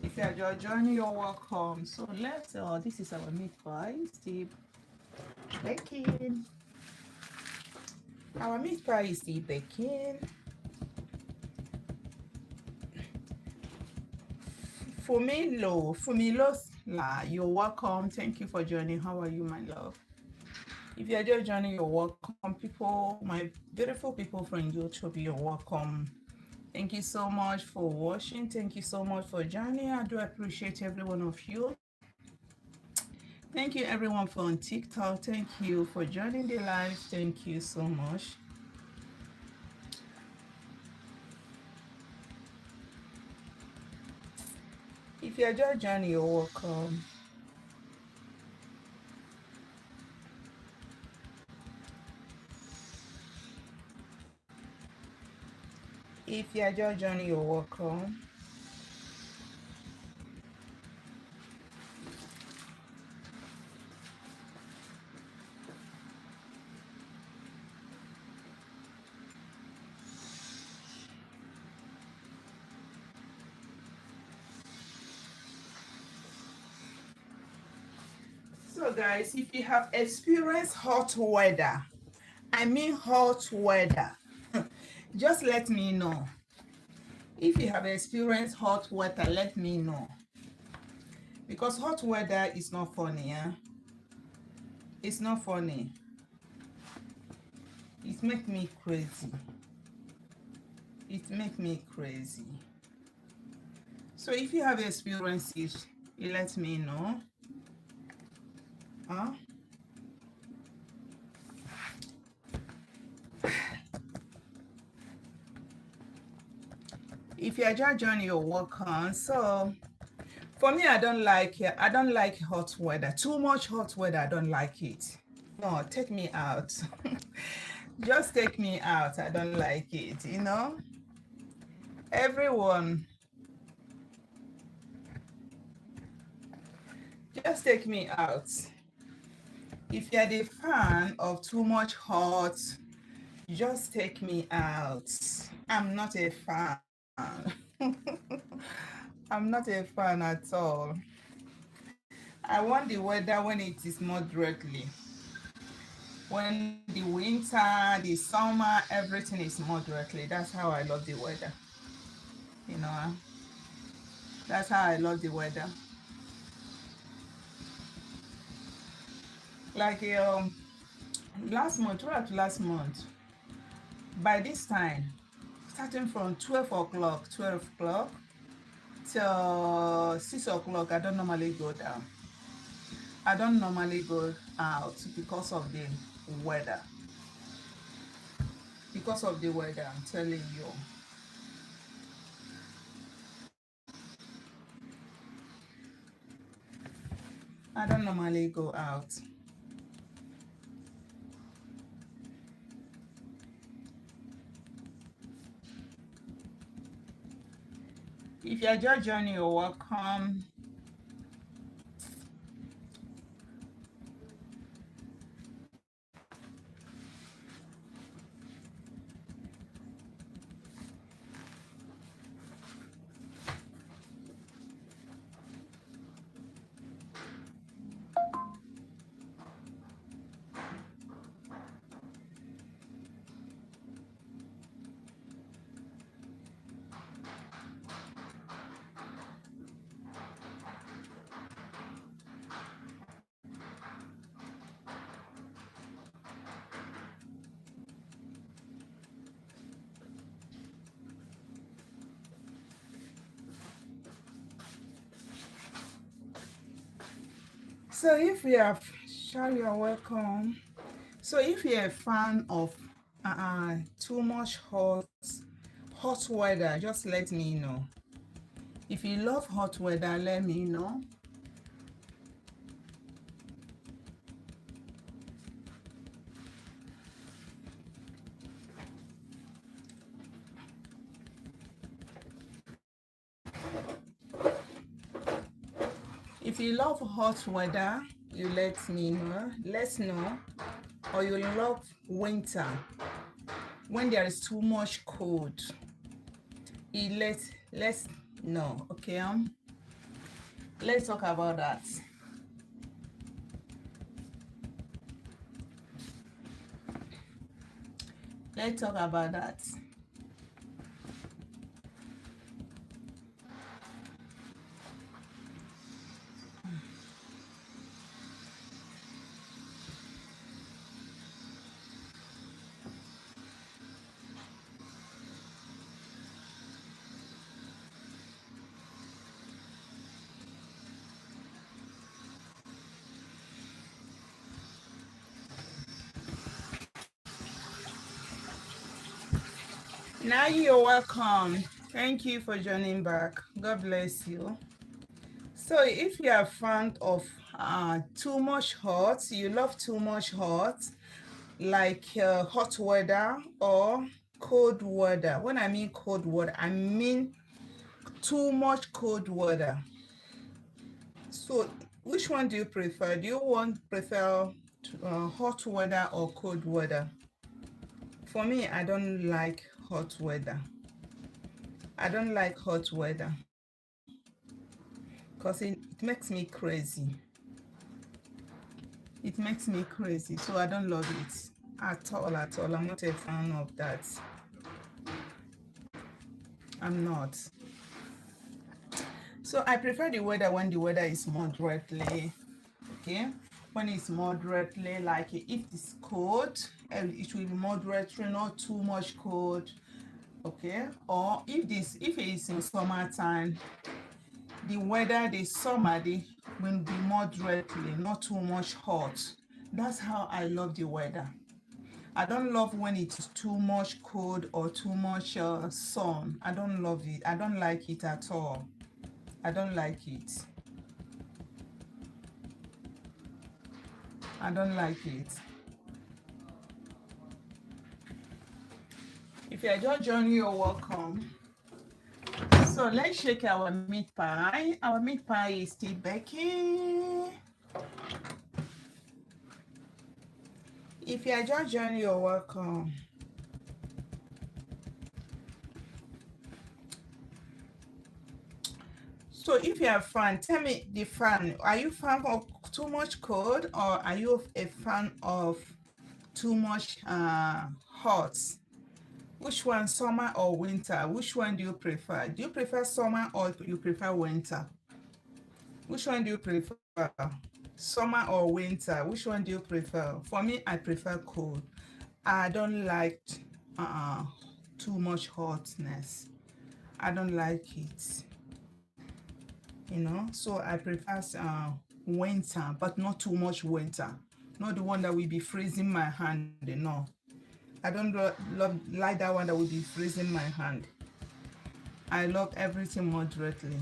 Speaker 1: If you are just joining, you're welcome. So this is our meat pie, still baking. Our meat pie is still baking. Fumilo, you're welcome. Thank you for joining. How are you, my love? If you're just joining, you're welcome. People, my beautiful people from YouTube, you're welcome. Thank you so much for watching. Thank you so much for joining. I do appreciate every one of you. Thank you everyone for on TikTok. Thank you for joining the live. Thank you so much. If you're just joining, you're welcome. If you're just joining, you're welcome. So guys, if you have experienced hot weather, I mean hot weather. Just let me know. If you have experienced hot weather, let me know. Because hot weather is not funny, eh? It's not funny. It make me crazy. It make me crazy. So if you have experienced it, you let me know. Huh? If you are just joining your work on, so for me, I don't like hot weather. Too much hot weather, I don't like it. No, take me out. Just take me out. I don't like it, you know? Everyone, just take me out. If you're the fan of too much hot, just take me out. I'm not a fan. I'm not a fan at all. I want the weather when it is moderately. When the winter, the summer, everything is moderately. That's how I love the weather. You know, that's how I love the weather. Like last month, by this time, starting from 12 o'clock till 6 o'clock, I don't normally go down. I don't normally go out because of the weather. Because of the weather, I'm telling you. I don't normally go out. If you're just joining, you're welcome. So if you are, Shall you're welcome. So if you're a fan of too much hot weather, just let me know. If you love hot weather, let me know. If you love hot weather, you let me know. Let's know. Or you love winter when there is too much cold. Let's know. Okay. Let's talk about that. Let's talk about that. Now you're welcome. Thank you for joining back. God bless you. So if you are fond of too much hot, you love too much hot, like hot weather or cold weather. When I mean cold weather, I mean too much cold weather. So which one do you prefer? Do you prefer hot weather or cold weather? For me, I don't like hot weather. I don't like hot weather because it makes me crazy. It makes me crazy, so I don't love it. at all, at all. I'm not a fan of that. I'm not. So I prefer the weather when the weather is moderately, okay? When it's moderately, like if it's cold, it will be moderately, not too much cold, okay? Or if it's in summertime, the weather, the summer, will be moderately, not too much hot. That's how I love the weather. I don't love when it's too much cold or too much sun. I don't love it. I don't like it at all. I don't like it. I don't like it. If you're just joining, you're welcome. So let's shake our meat pie. Our meat pie is still baking. If you're just joining, you're welcome. So if you're a fan, tell me the fan. Are you a fan of too much cold, or are you a fan of too much hot? Which one, summer or winter? Which one do you prefer? Do you prefer summer or you prefer winter? Which one do you prefer? Summer or winter? Which one do you prefer? For me, I prefer cold. I don't like uh, too much hotness. I don't like it. So I prefer winter, but not too much winter. Not the one that will be freezing my hand. No, I don't like that one that will be freezing my hand. I love everything moderately.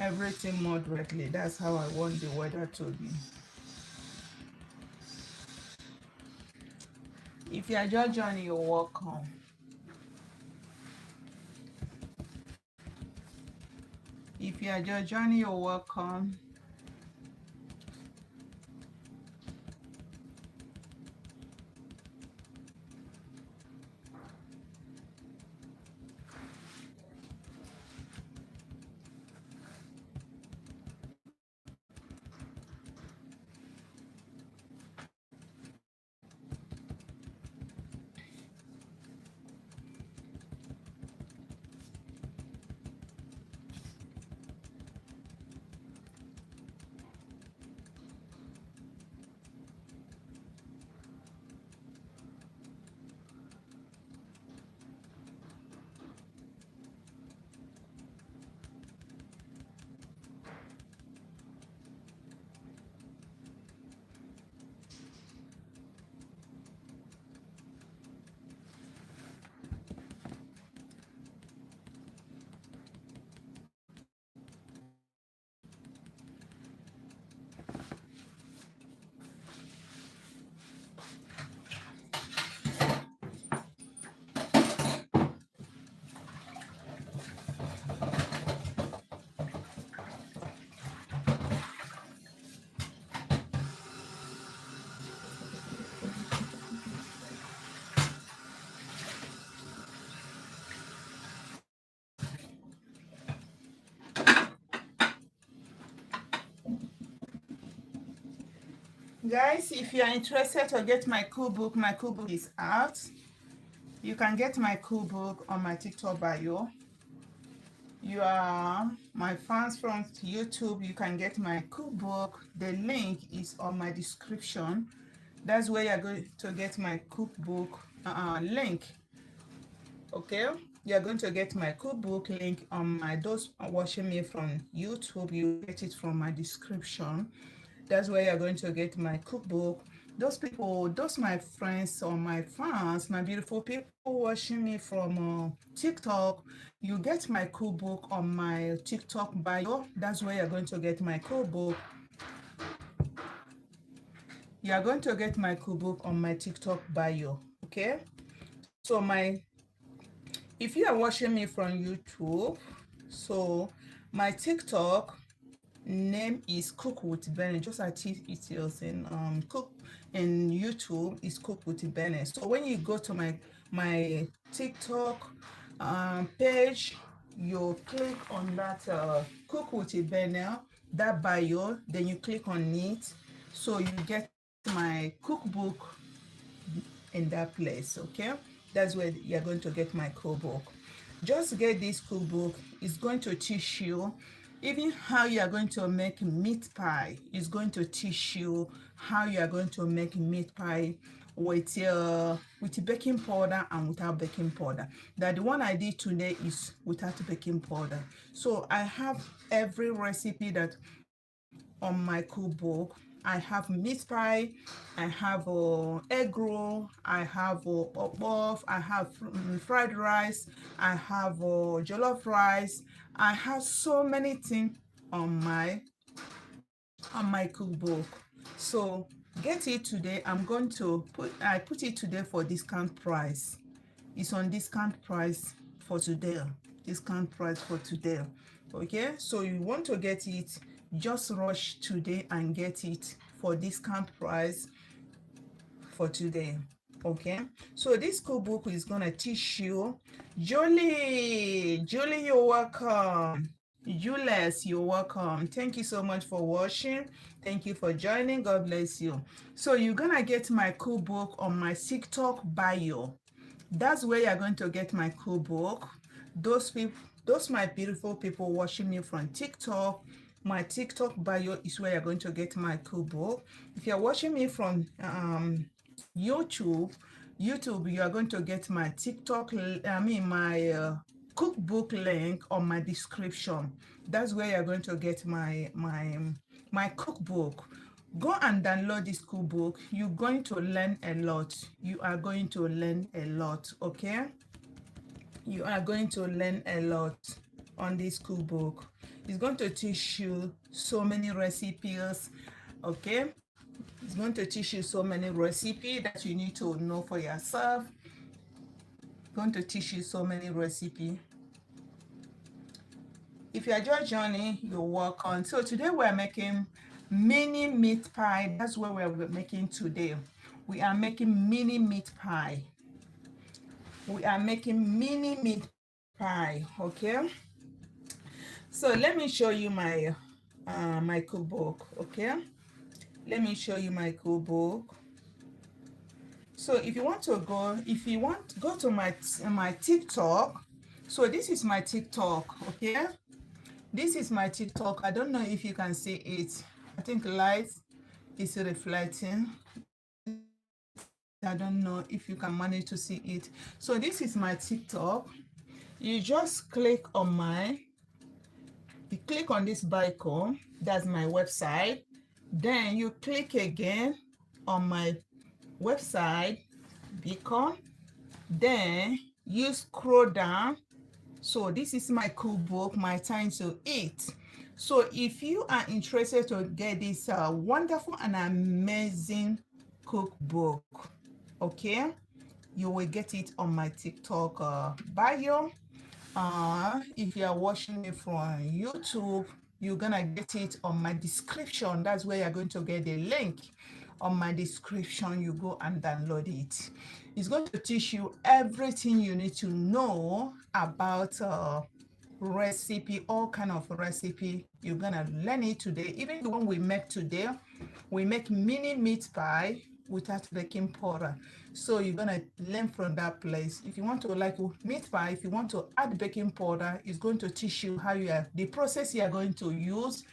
Speaker 1: Everything moderately. That's how I want the weather to be. If you are just joining, you're welcome. If you are just joining, you're welcome. Guys, if you are interested to get my my cookbook is out. You can get my cookbook on my TikTok bio. You are my fans from YouTube, you can get my cookbook. The link is on my description. That's where you're going to get my cookbook link. Okay, you're going to get my cookbook link on my, those watching me from YouTube, you get it from my description. That's where you're going to get my cookbook. Those people, those my friends or my fans, my beautiful people watching me from TikTok, you get my cookbook on my TikTok bio. That's where you're going to get my cookbook. You are going to get my cookbook on my TikTok bio. Okay, so if you are watching me from YouTube, so my TikTok name is Cook with Bene, just as it is in Cook in YouTube is Cook with Bene. So when you go to my TikTok page, you click on that Cook with Bene, that bio, then you click on it, so you get my cookbook in that place. Okay, that's where you're going to get my cookbook. Just get this cookbook. It's going to teach you even how you are going to make meat pie. It's going to teach you how you are going to make meat pie with baking powder and without baking powder. That the one I did today is without baking powder. So I have every recipe that on my cookbook. I have meat pie, I have egg roll, I have puff, I have fried rice, I have jollof rice. I have so many things on my cookbook. So get it today. I'm going to put it today for discount price. It's on discount price for today. Discount price for today. Okay, so you want to get it, just rush today and get it for discount price for today. Okay, so this cookbook is gonna teach you. Julie, you're welcome. Julius, you're welcome. Thank you so much for watching. Thank you for joining. God bless you. So you're gonna get my cookbook on my TikTok bio. That's where you're going to get my cookbook. Those people, those my beautiful people watching me from TikTok, my TikTok bio is where you're going to get my cookbook. If you're watching me from YouTube, you are going to get my TikTok, my cookbook link on my description. That's where you're going to get my cookbook. Go and download this cookbook. You're going to learn a lot. You are going to learn a lot, okay? You are going to learn a lot on this cookbook. It's going to teach you so many recipes, okay? It's going to teach you so many recipes that you need to know for yourself. It's going to teach you so many recipes. If you are just joining, you're welcome. So today we're making mini meat pie. That's what we're making today. We are making mini meat pie. We are making mini meat pie, okay? So let me show you my my cookbook, okay? Let me show you my cookbook. So if you want to go to my TikTok. So this is my TikTok, okay? This is my TikTok. I don't know if you can see it. I think light is reflecting. I don't know if you can manage to see it. So this is my TikTok. You just click on this icon. That's my website. Then you click again on my website beacon. Then you scroll down. So this is my cookbook, my time to eat. So if you are interested to get this wonderful and amazing cookbook, okay, you will get it on my TikTok bio. If you are watching me from YouTube, you're gonna get it on my description. That's where you're going to get the link. On my description, you go and download it. It's going to teach you everything you need to know about recipe, all kind of recipe. You're gonna learn it today. Even the one we make today, we make mini meat pie without baking powder. So you're gonna learn from that place. If you want to like meat pie, if you want to add baking powder, it's going to teach you how the process you are going to use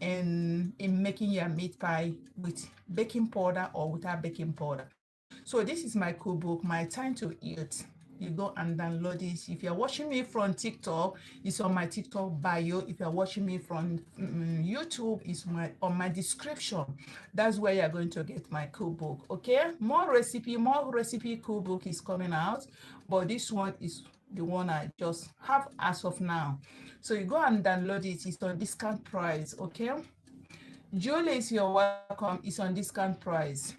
Speaker 1: in making your meat pie with baking powder or without baking powder. So this is my cookbook, my time to eat. You go and download it. If you're watching me from TikTok, it's on my TikTok bio. If you're watching me from YouTube, it's on my description. That's where you're going to get my cookbook, okay? More recipe cookbook is coming out, but this one is the one I just have as of now. So you go and download it. It's on discount price, okay? Julie, you're welcome. It's on discount price.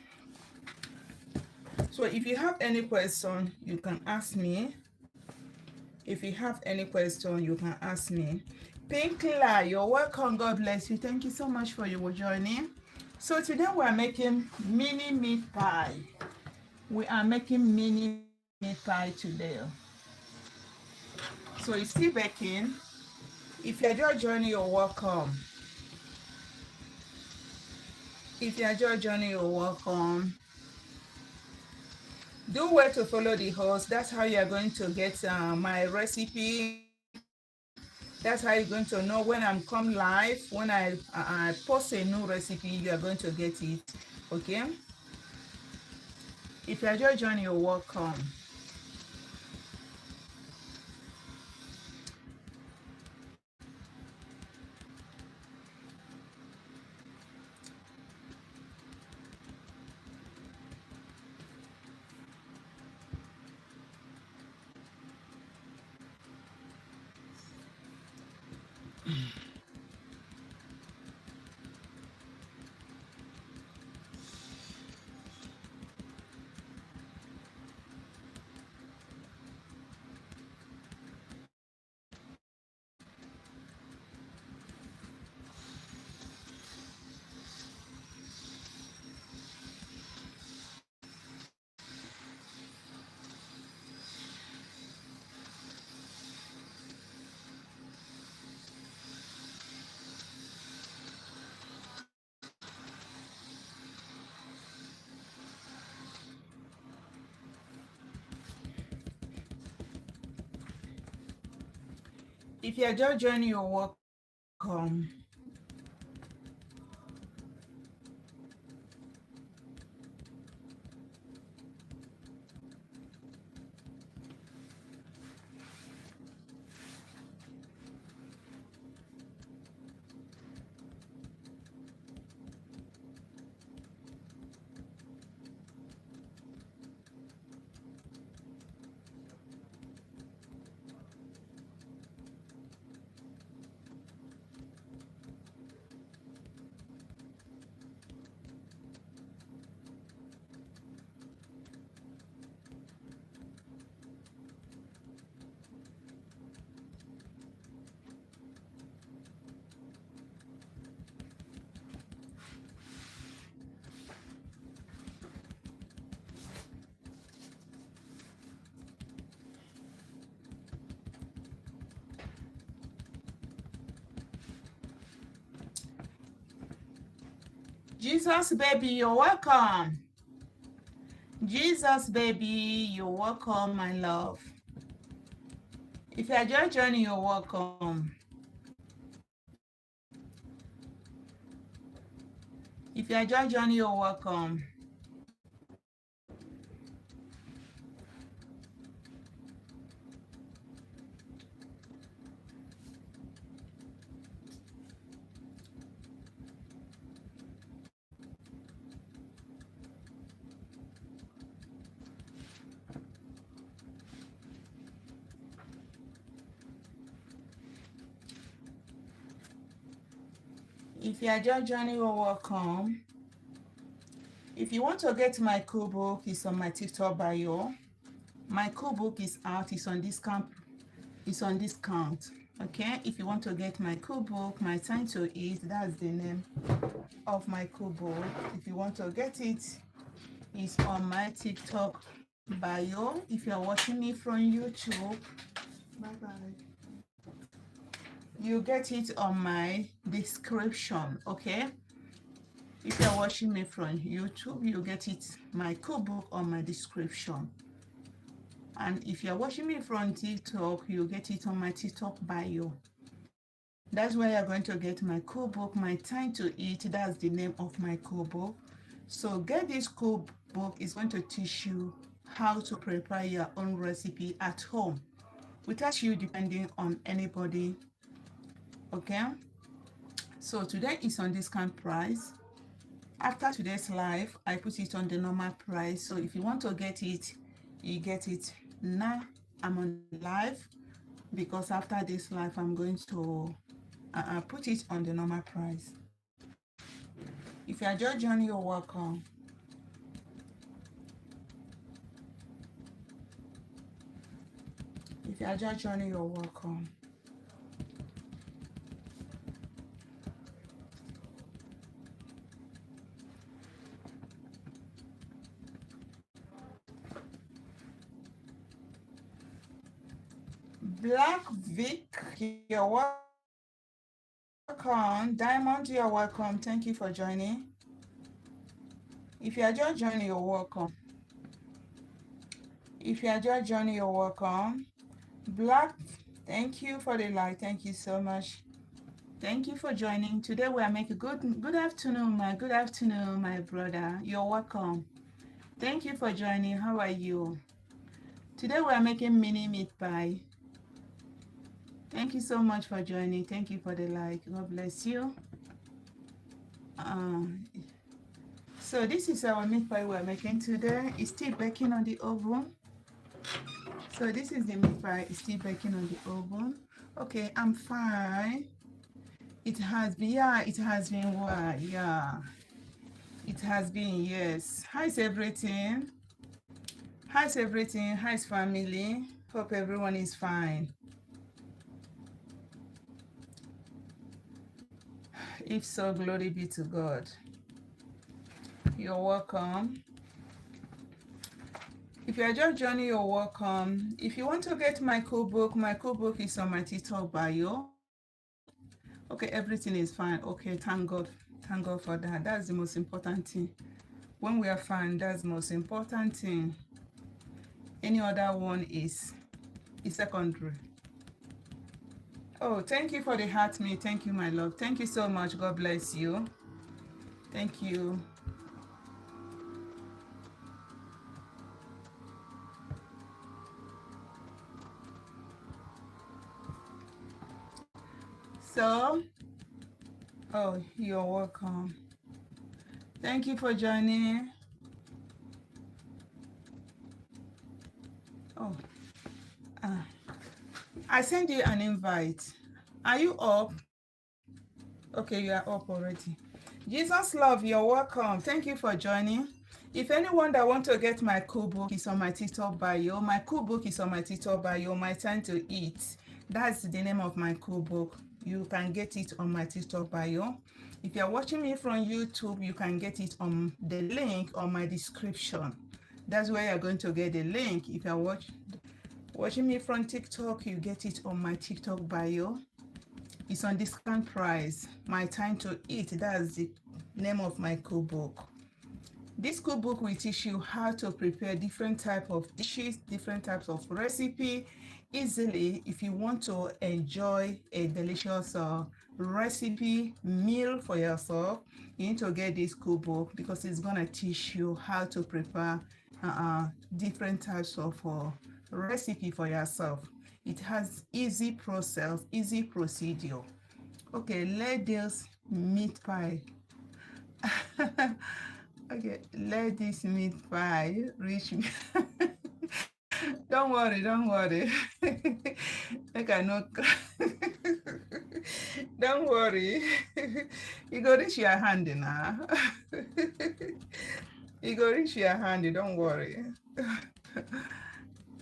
Speaker 1: So if you have any question, you can ask me. If you have any question, you can ask me. Pinkla, you're welcome. God bless you. Thank you so much for your joining. So today we are making mini meat pie. We are making mini meat pie today. So it's still baking. If you're just joining, you're welcome. If you are just joining, you're welcome. Do well to follow the host. That's how you are going to get my recipe. That's how you're going to know when I'm come live. When I post a new recipe, you are going to get it. Okay. If you are just joining, you're welcome. If you are just joining, you're welcome. Jesus, baby, you're welcome. Jesus, baby, you're welcome, my love. If you are just joining, you're welcome. If you are just joining, you're welcome. If you are just joining, you're welcome. If you want to get my cookbook, it's on my TikTok bio. My cookbook is out. It's on discount. It's on discount. Okay. If you want to get my cookbook, my time to eat. That's the name of my cookbook. If you want to get it, it's on my TikTok bio. If you're watching me from YouTube, bye bye. You get it on my description. Okay. If you're watching me from YouTube, you get it my cookbook on my description. And if you're watching me from TikTok, you get it on my TikTok bio. That's where you're going to get my cookbook, my time to eat. That's the name of my cookbook. So get this cookbook. Is going to teach you how to prepare your own recipe at home without you depending on anybody. Okay. So today is on discount price. After today's live, I put it on the normal price. So if you want to get it, you get it now. I'm on live because after this live, I'm going to put it on the normal price. If you are just joining, you're welcome. If you are just joining, you're welcome. Black Vic, you're welcome. Diamond, you're welcome. Thank you for joining. If you are just joining, you're welcome. If you are just joining, you're welcome. Black, thank you for the like. Thank you so much. Thank you for joining. Today we are making good afternoon, my brother. You're welcome. Thank you for joining. How are you? Today we are making mini meat pie. Thank you so much for joining. Thank you for the like. God bless you. Um, so this is our meat pie we're making today. It's still baking on the oven. So this is the meat pie. It's still baking on the oven. Okay, I'm fine. It has been, yeah, it has been what? Yeah, it has been, yes. How's everything? How's everything? How's family? Hope everyone is fine. If so, glory be to God. You're welcome. If you are just joining, you're welcome. If you want to get my cookbook is on my TikTok bio. Okay, everything is fine. Okay, thank God. Thank God for that. That's the most important thing. When we are fine, that's the most important thing. Any other one is secondary. Oh, thank you for the heart me. Thank you, my love. Thank you so much. God bless you. Thank you. So, oh, you're welcome. Thank you for joining. Oh, I sent you an invite. Are you up? Okay, you are up already. Jesus love, you're welcome. Thank you for joining. If anyone that want to get my cookbook is on my TikTok bio. My cookbook is on my TikTok bio. My time to eat. That's the name of my cookbook. You can get it on my TikTok bio. If you're watching me from YouTube, you can get it on the link on my description. That's where you're going to get the link. If you're watching me from TikTok, you get it on my TikTok bio. It's on discount price. My time to eat. That's the name of my cookbook. This cookbook will teach you how to prepare different types of dishes, different types of recipe easily. If you want to enjoy a delicious recipe meal for yourself, you need to get this cookbook because it's gonna teach you how to prepare different types of recipe for yourself. It has easy process, easy procedure. Okay, let this meat pie. Okay, let this meat pie reach me. Don't worry, don't worry. Like I know. Don't worry. You go reach your hand now. You go reach your hand, don't worry.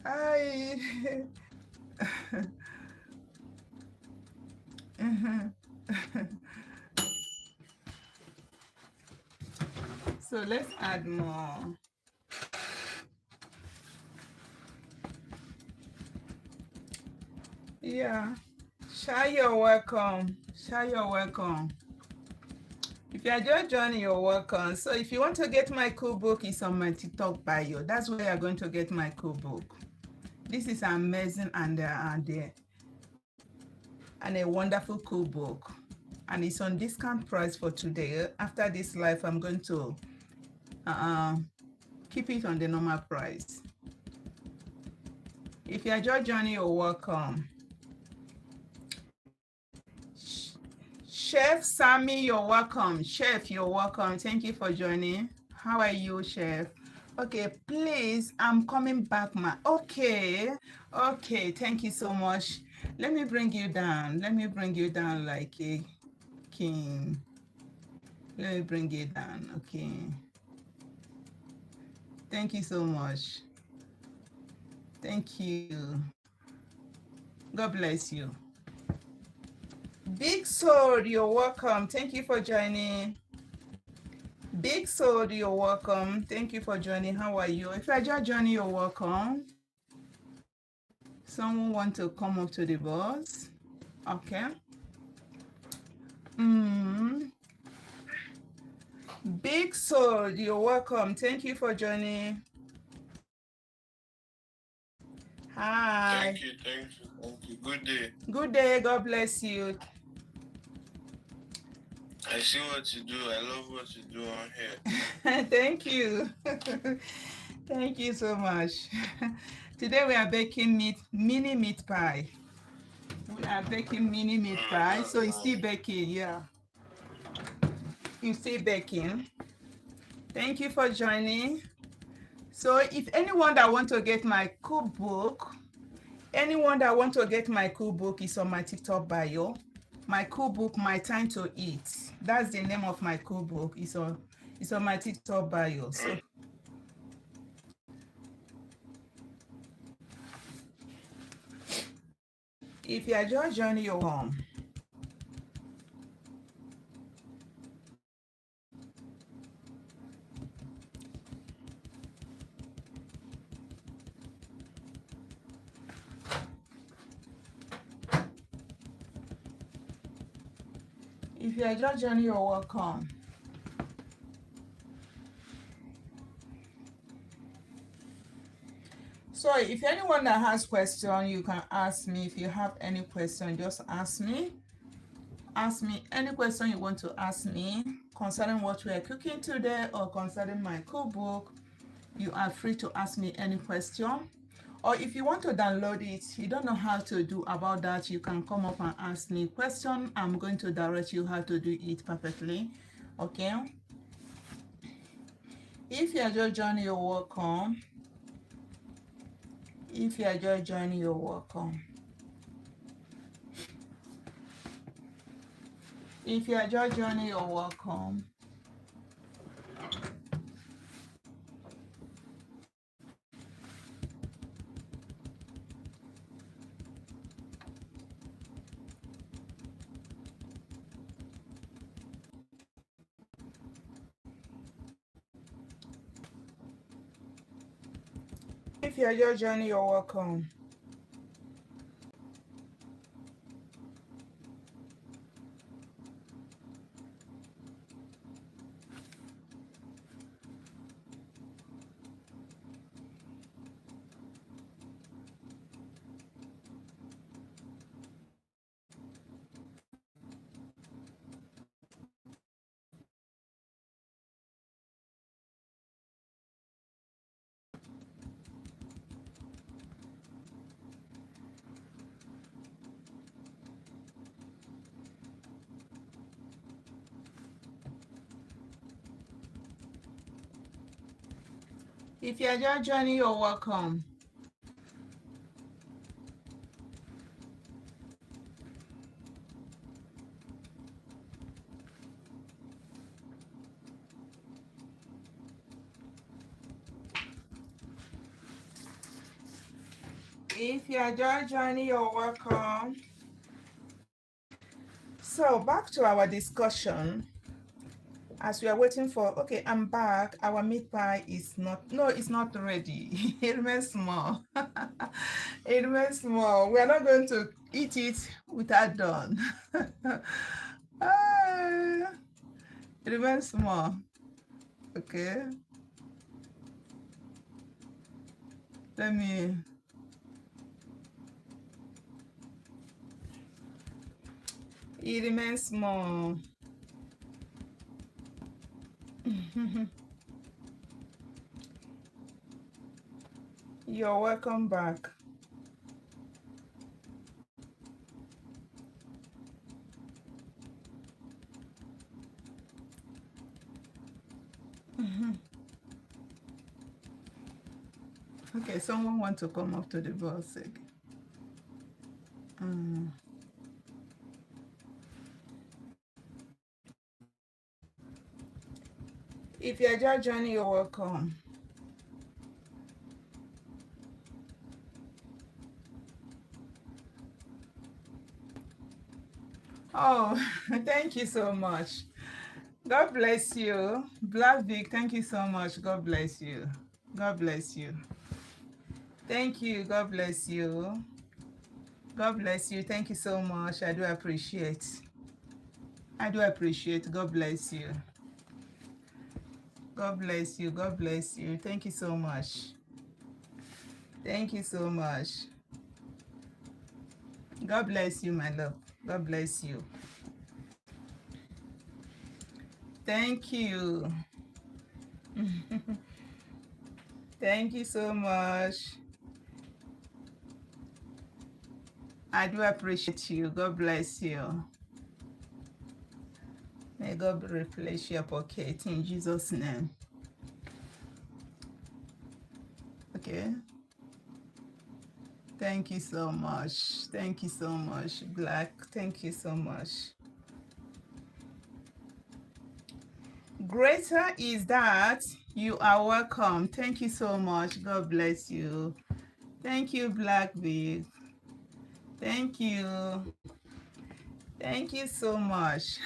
Speaker 1: I. So let's add more. Yeah. Sha, you're welcome. Sha, you're welcome. If you are just joining, you're welcome. So if you want to get my cookbook, it's on my TikTok bio. That's where you're going to get my cookbook. This is amazing and a wonderful cookbook. And it's on discount price for today. After this live, I'm going to keep it on the normal price. If you are just joining, you're welcome. Chef Sammy, you're welcome. Chef, you're welcome. Thank you for joining. How are you, Chef? Okay, please, I'm coming back, ma. Okay, thank you so much. Let me bring you down. Let me bring you down like a king. Let me bring you down, okay. Thank you so much. Thank you. God bless you. Big Sword, you're welcome. Thank you for joining. Big Sword, you're welcome. Thank you for joining. How are you? If you're just joining, you're welcome. Someone want to come up to the boss? Okay. Big Vic, so you're welcome. Thank you for joining. Hi.
Speaker 2: Thank you, thank you, thank you. Good day.
Speaker 1: Good day. God bless you.
Speaker 2: I see what you do. I love what you do on here.
Speaker 1: Thank you. Thank you so much. Today we are baking mini meat pie. We are baking mini meat pie.
Speaker 2: That's
Speaker 1: So it's still
Speaker 2: nice.
Speaker 1: baking, yeah. It's still baking. Thank you for joining. So if anyone that want to get my cookbook, anyone that want to get my cookbook is on my TikTok bio. My cookbook, My Time to Eat. That's the name of my cookbook. It's on my TikTok bio. So if you are just joining your home, if you are just joining, you're welcome. So if anyone that has question, you can ask me. If you have any question, just ask me. Ask me any question you want to ask me concerning what we are cooking today or concerning my cookbook. You are free to ask me any question. Or if you want to download it, you don't know how to do about that, you can come up and ask me question. I'm going to direct you how to do it perfectly. Okay? If you are just joining, you're welcome. If you are just joining, you're welcome. If you are just joining, you're welcome. If you are just joining, you're welcome. If you are just joining, you're welcome. If you are just joining, you're welcome. So back to our discussion. As we are waiting for, okay, I'm back. Our meat pie is not, no, it's not ready. It remains small. It remains small. We are not going to eat it without done. Ah, it remains small. Okay. Let me, it remains small. You're welcome back. Okay, someone want to come up to the boss again. If you're just joining, you're welcome. Oh, thank you so much. God bless you. Black Vic, thank you so much. God bless you. God bless you. Thank you. God bless you. God bless you. Thank you so much. I do appreciate. I do appreciate. God bless you. God bless you. God bless you. Thank you so much. Thank you so much. God bless you, my love. God bless you. Thank you. Thank you so much. I do appreciate you. God bless you. May God replace your pocket in Jesus' name. Okay. Thank you so much. Thank you so much, Black. Thank you so much. Greater is that you are welcome. Thank you so much. God bless you. Thank you, Black Big. Thank you. Thank you so much.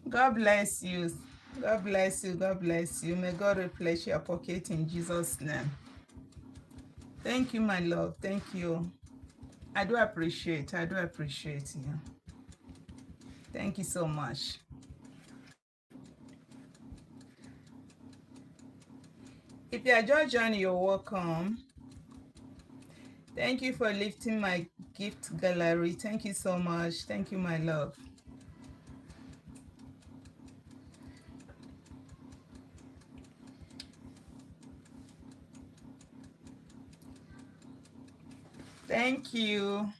Speaker 1: God bless you. God bless you. God bless you. May God replace your pocket in Jesus' name. Thank you, my love. Thank you. I do appreciate. I do appreciate you. Thank you so much. If you are just joining, you're welcome. Thank you for lifting my gift gallery. Thank you so much. Thank you, my love. Thank you.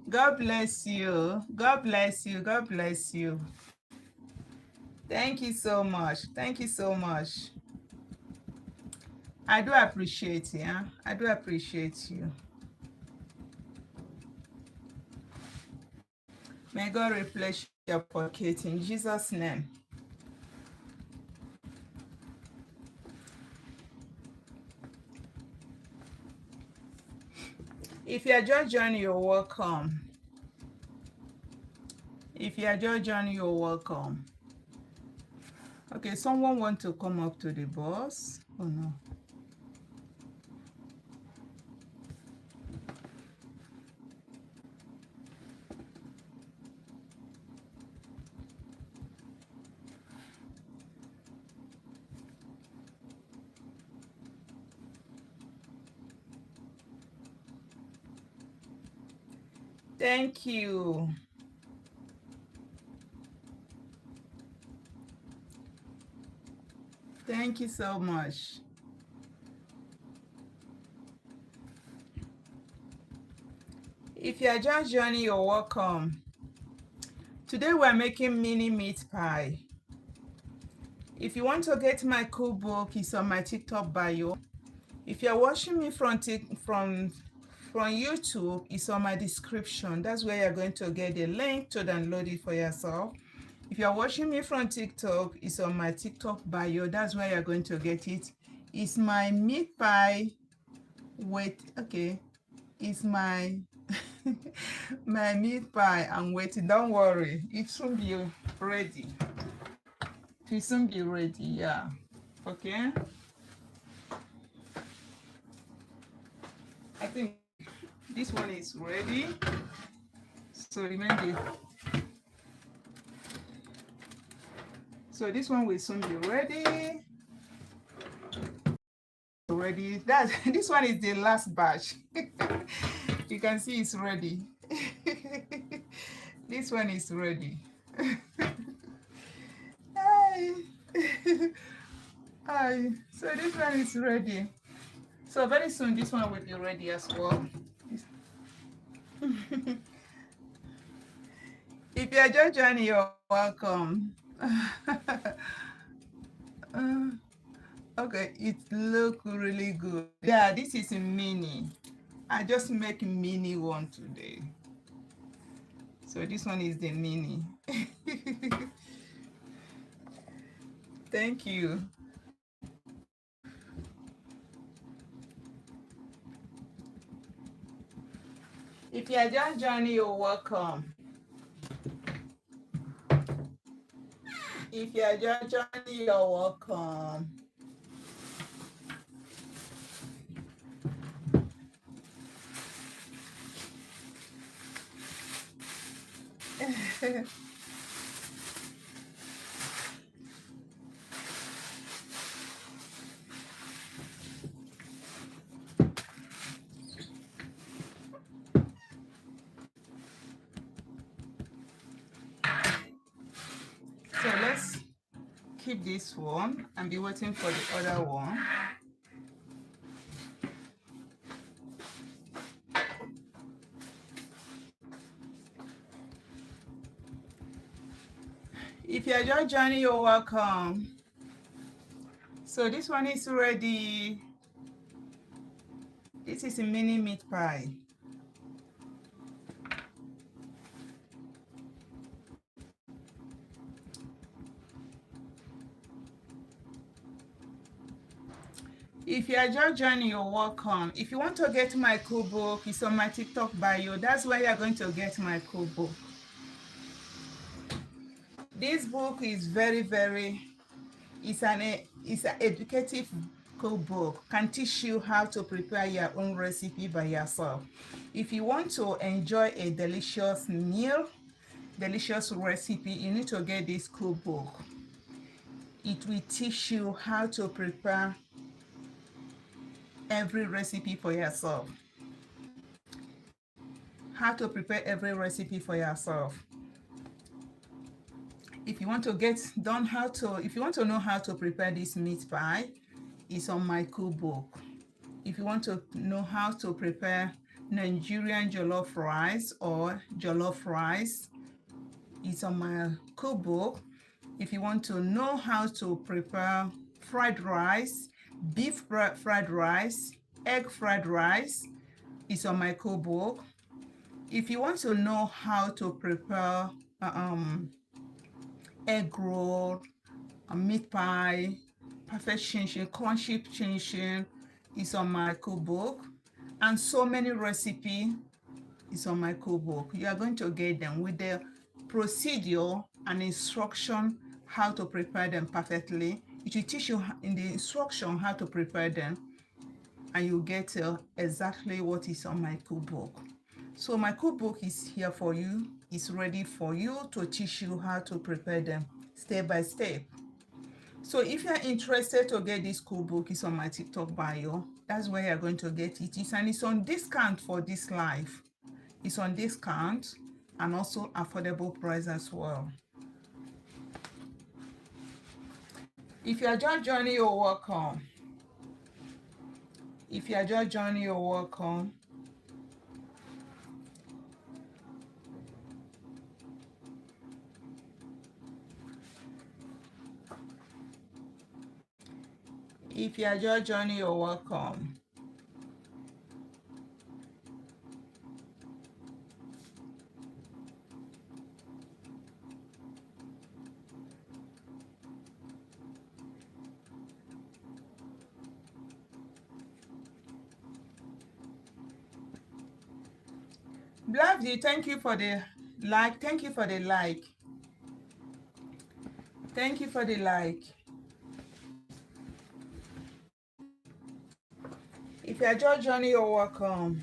Speaker 1: God bless you. God bless you. God bless you. Thank you so much. Thank you so much. I do appreciate you. Yeah? I do appreciate you. May God replace your pocket in Jesus' name. If you are just joining, you're welcome. If you are just joining, you're welcome. Okay, someone want to come up to the boss? Oh no. Thank you. Thank you so much. If you are just joining, you're welcome. Today we're making mini meat pie. If you want to get my cookbook, it's on my TikTok bio. If you're watching me from YouTube, it's on my description. That's where you're going to get the link to download it for yourself. If you're watching me from TikTok, it's on my TikTok bio. That's where you're going to get it. It's my meat pie with, okay, it's my my meat pie. I'm waiting. Don't worry. It soon be ready. It will soon be ready. Yeah. Okay. I think this one is ready. So remember. So this one will soon be ready. Ready. That this one is the last batch. You can see it's ready. This one is ready. Hi. Hi. So this one is ready. So very soon this one will be ready as well. If you are just joining, you're welcome. Okay, it look really good. Yeah, this is a mini. I just make mini one today. So this one is the mini. Thank you. If you are just joining, you're welcome. If you are just joining, you're welcome. this one and be waiting for the other one. If you're just joining, you're welcome. So this one is ready. This is a mini meat pie. If you are just joining, you're welcome. If you want to get my cookbook, it's on my TikTok bio. That's where you're going to get my cookbook. This book is it's an educative cookbook. Can teach you how to prepare your own recipe by yourself. If you want to enjoy a delicious meal, delicious recipe, you need to get this cookbook. It will teach you how to prepare every recipe for yourself. How to prepare every recipe for yourself. If you want to if you want to know how to prepare this meat pie, it's on my cookbook. If you want to know how to prepare Nigerian jollof rice or jollof rice, it's on my cookbook. If you want to know how to prepare fried rice, beef fried rice, egg fried rice, it's on my cookbook. If you want to know how to prepare egg roll, a meat pie, perfect chin-chin, crunchy chin-chin, is on my cookbook. And so many recipes is on my cookbook. You are going to get them with the procedure and instruction how to prepare them perfectly. It will teach you in the instruction how to prepare them, and you get exactly what is on my cookbook. So my cookbook is here for you. It's ready for you to teach you how to prepare them step by step. So if you're interested to get this cookbook, it's on my TikTok bio. That's where you're going to get it. And it's on discount for this life. It's on discount and also affordable price as well. If you are just joining, you're welcome. If you are just joining, you're welcome. If you are just joining, you're welcome. Blavdi, thank you for the like. Thank you for the like. Thank you for the like. If you are just joining, you're welcome.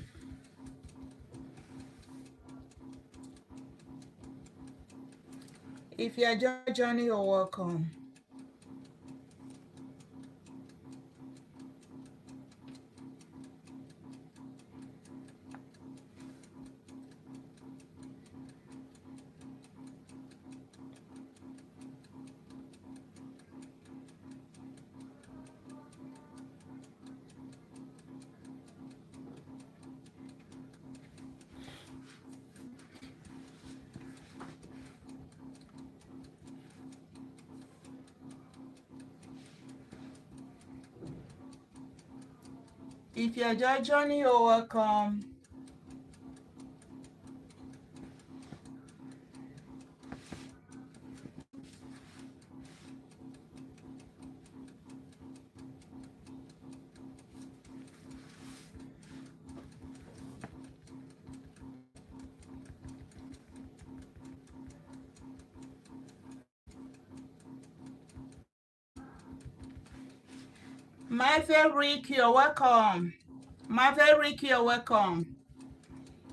Speaker 1: If you are just joining, you're welcome. If you are just joining, you're welcome. Maverick, you're welcome. Maverick, you're welcome.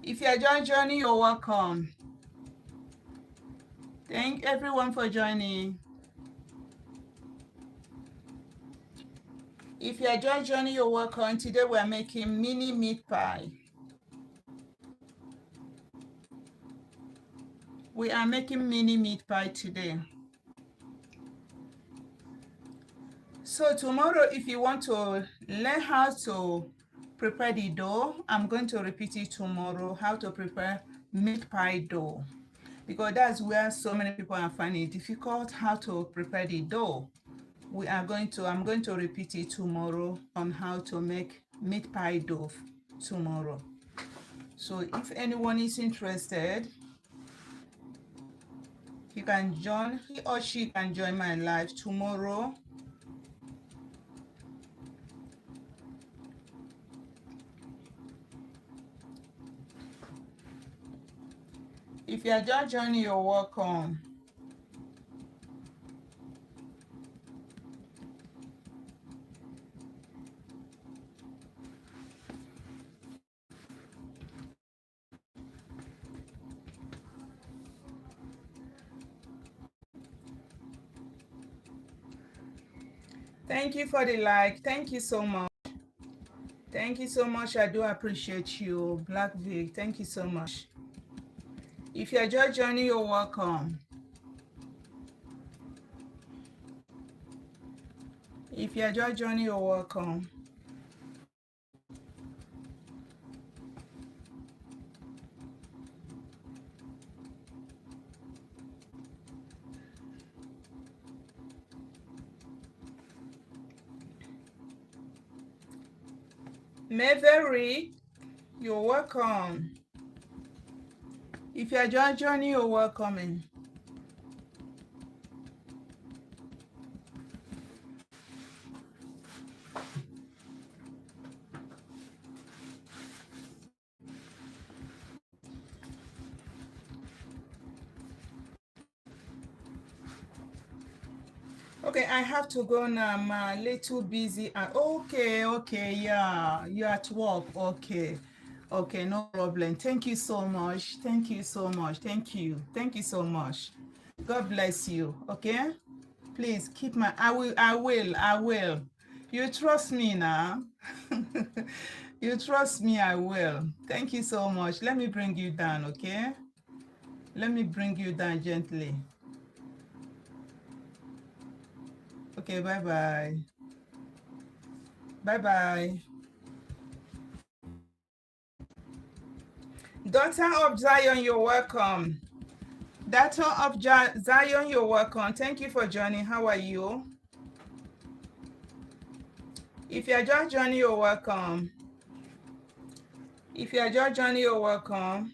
Speaker 1: If you're just joining, you're welcome. Thank everyone for joining. If you're just joining, you're welcome. Today we're making mini meat pie. We are making mini meat pie today. So tomorrow, if you want to learn how to prepare the dough, I'm going to repeat it tomorrow, how to prepare meat pie dough. Because that's where so many people are finding it difficult, how to prepare the dough. I'm going to repeat it tomorrow on how to make meat pie dough tomorrow. So if anyone is interested, he or she can join my live tomorrow. If you are just joining, you're welcome. Thank you for the like. Thank you so much. Thank you so much. I do appreciate you, Black Vic. Thank you so much. If you're just joining, you're welcome. If you're just joining, you're welcome. Maverick, you're welcome. If you're just joining, you're welcome. Okay, I have to go now. I'm a little busy. Okay, yeah, you're at work. Okay, no problem. Thank you so much. Thank you so much. Thank you so much. God bless you. Okay, please keep my. I will. You trust me now. You trust me. I will. Thank you so much. Let me bring you down. Okay. Let me bring you down gently. Okay. Bye bye. Bye bye. Daughter of Zion, you're welcome. Daughter of Zion, you're welcome. Thank you for joining. How are you? If you're just joining, you're welcome. If you're just joining, you're welcome.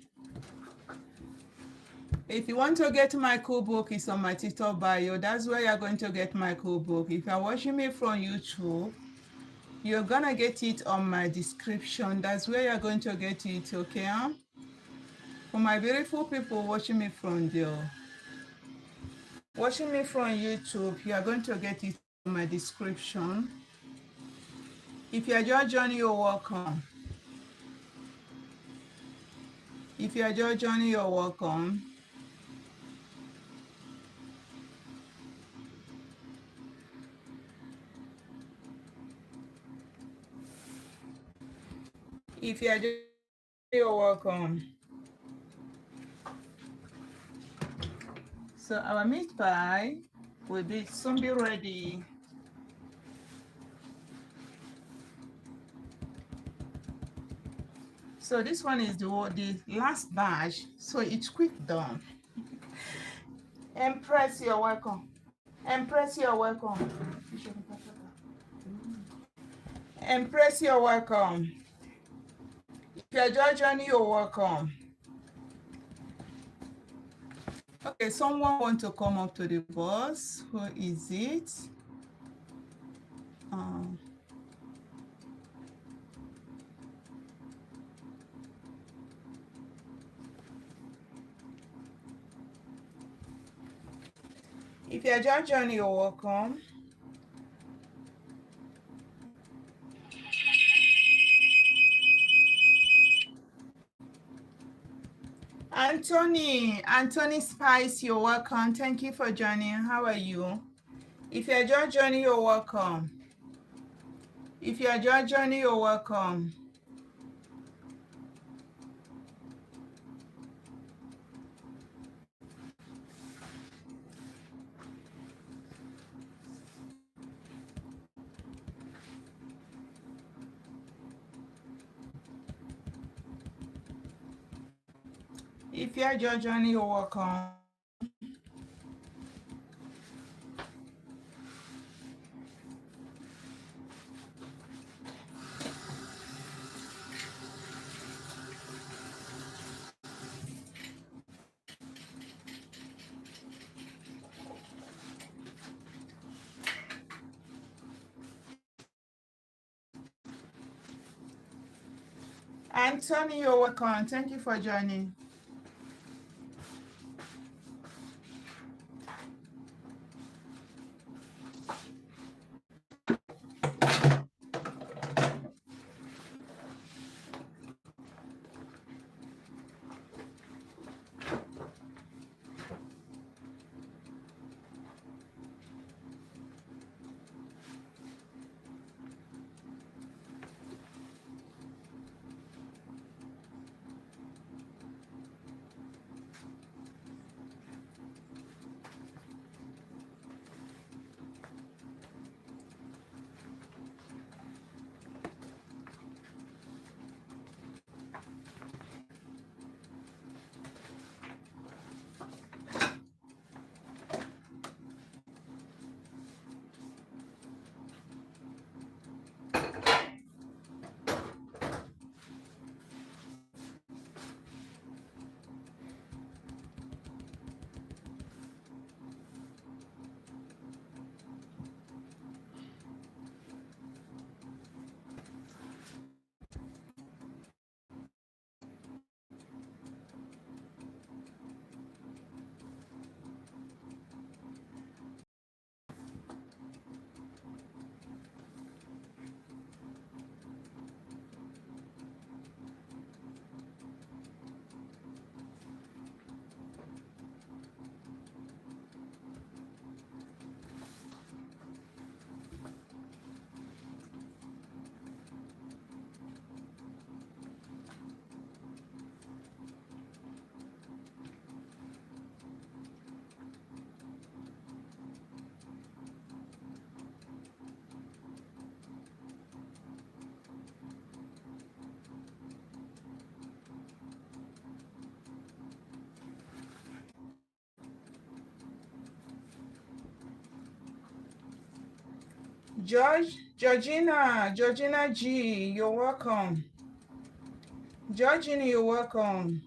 Speaker 1: If you want to get my cookbook, it's on my TikTok bio. That's where you're going to get my cookbook. If you're watching me from YouTube, you're gonna get it on my description. That's where you're going to get it, okay? For my beautiful people watching me from YouTube, you are going to get it on my description. If you are just joining, you're welcome. If you are just joining, you're welcome. If you are just you're welcome. So our meat pie will soon be ready. So this one is the last batch, so it's quick done. Empress, you're welcome. Empress, you're welcome. Empress, you're welcome. If you're just joining, you're welcome. Okay, someone want to come up to the bus. Who is it? If you're just joining, you're welcome. Anthony Spice, you're welcome. Thank you for joining. How are you? If you're just joining, you're welcome. If you're just joining, you're welcome. If you are just joining, you're welcome. Anthony, you're welcome. Thank you for joining. Georgina G, you're welcome. Georgina, you're welcome.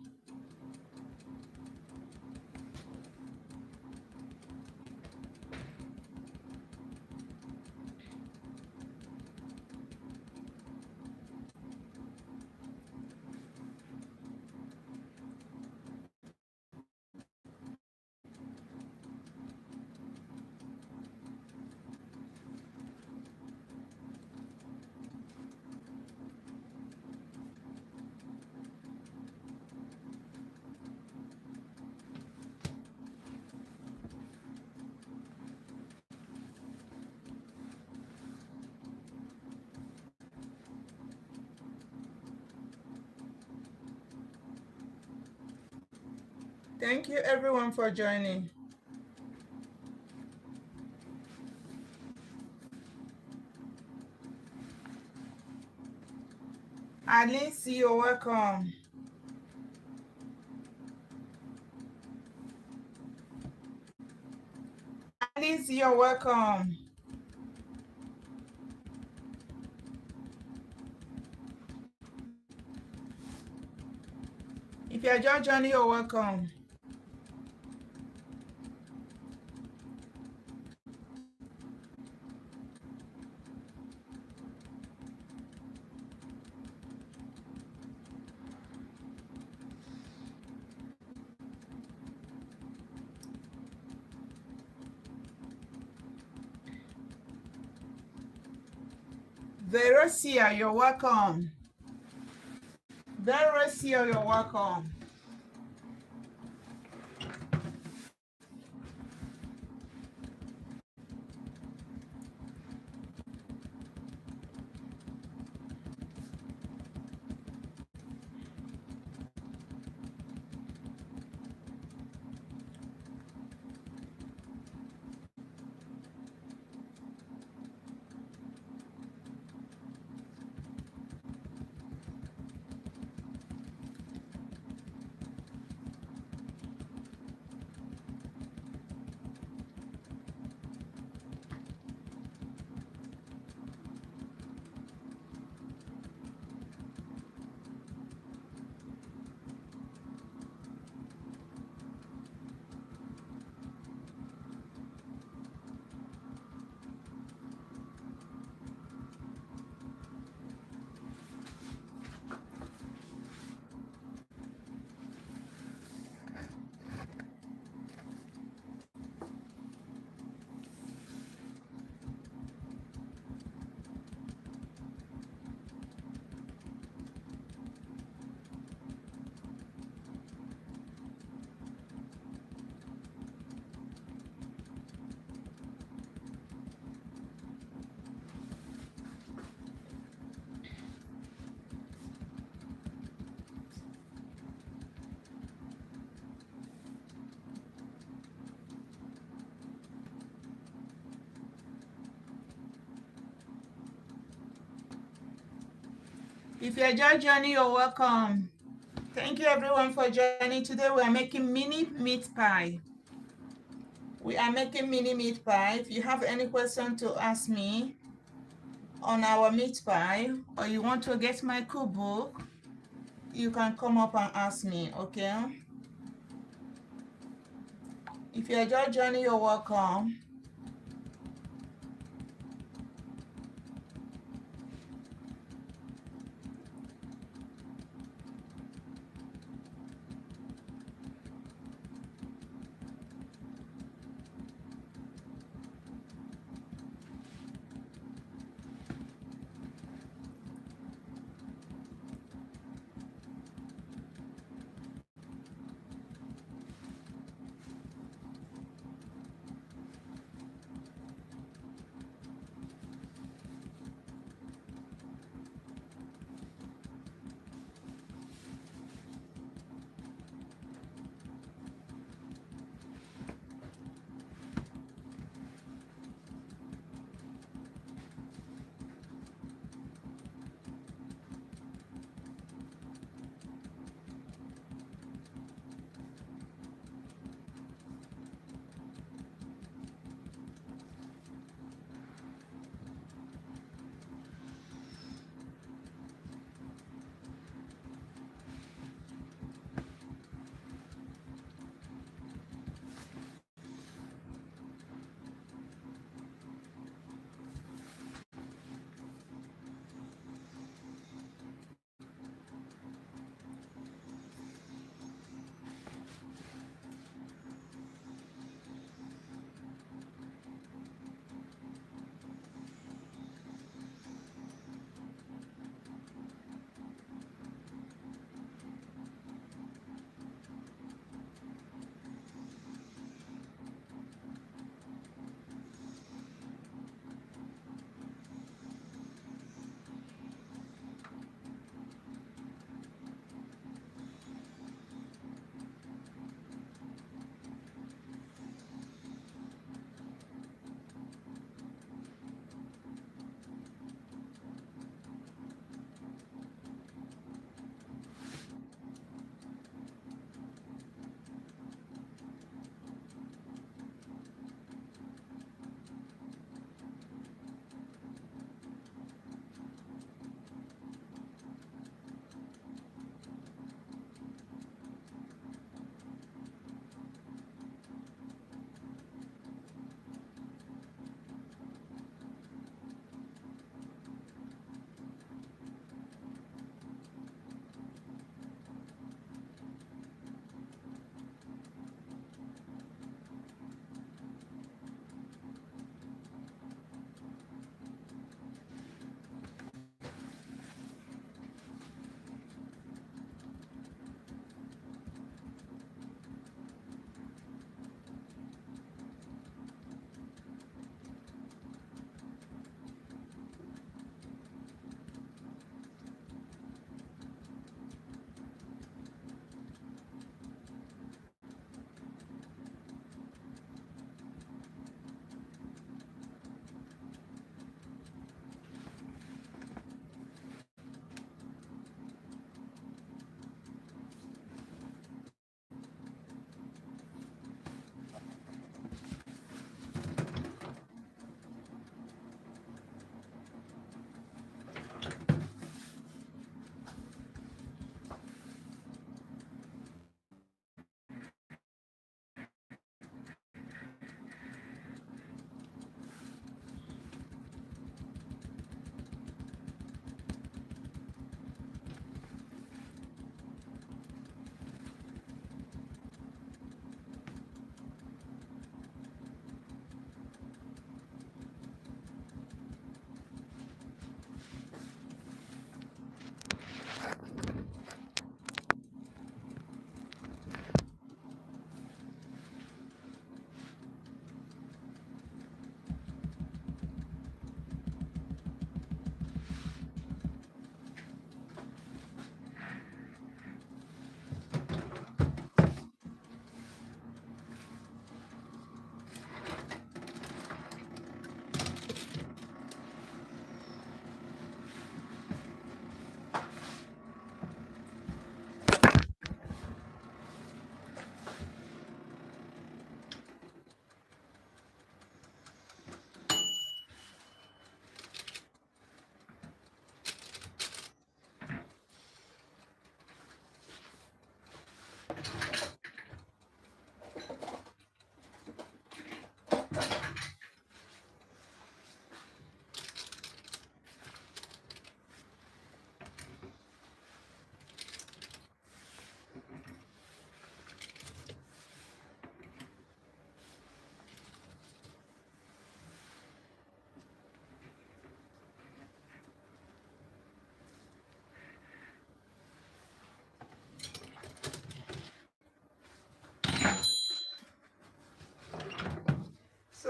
Speaker 1: Thank you everyone for joining. Alice, you're welcome. Alice, you're welcome. If you're just joining, you're welcome. Verosia, you're welcome. Verosia, you're welcome. If you're just joining, you're welcome. Thank you everyone for joining. Today we are making mini meat pie. We are making mini meat pie. If you have any question to ask me on our meat pie, or you want to get my cookbook, you can come up and ask me, okay? If you're just joining, you're welcome.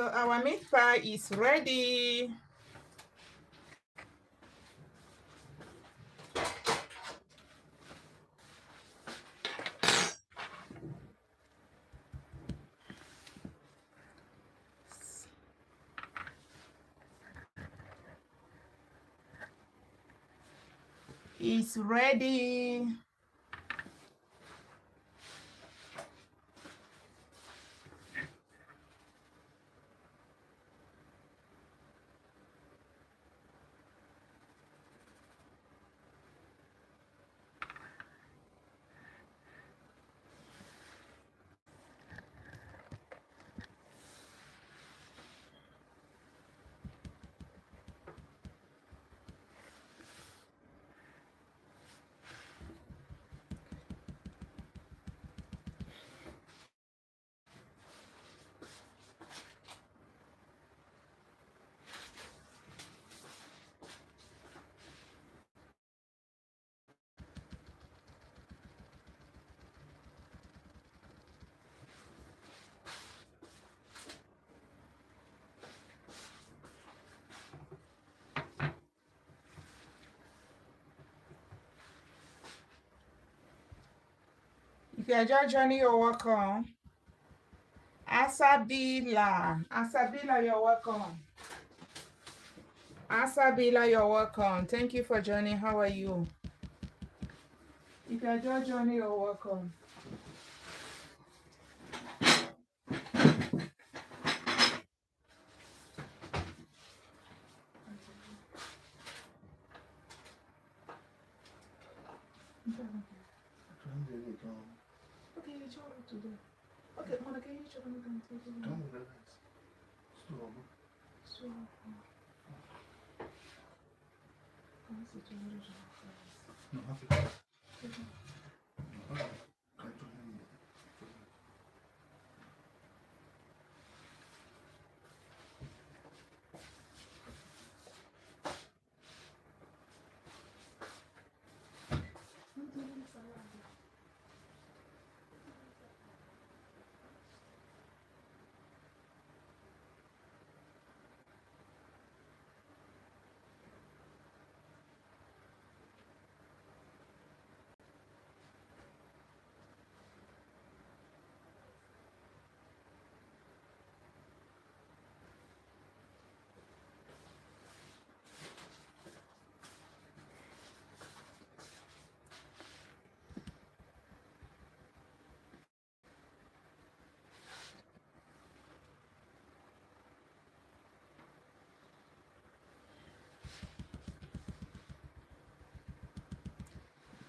Speaker 1: So our meat pie is ready. It's ready. If you are just joining, you're welcome. Asabila, you're welcome. Asabila, you're welcome. Thank you for joining. How are you? If you are just joining, you're welcome. Okay, you try to do. Okay, Mona, can you check on the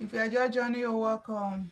Speaker 1: If you are just joining, you're welcome.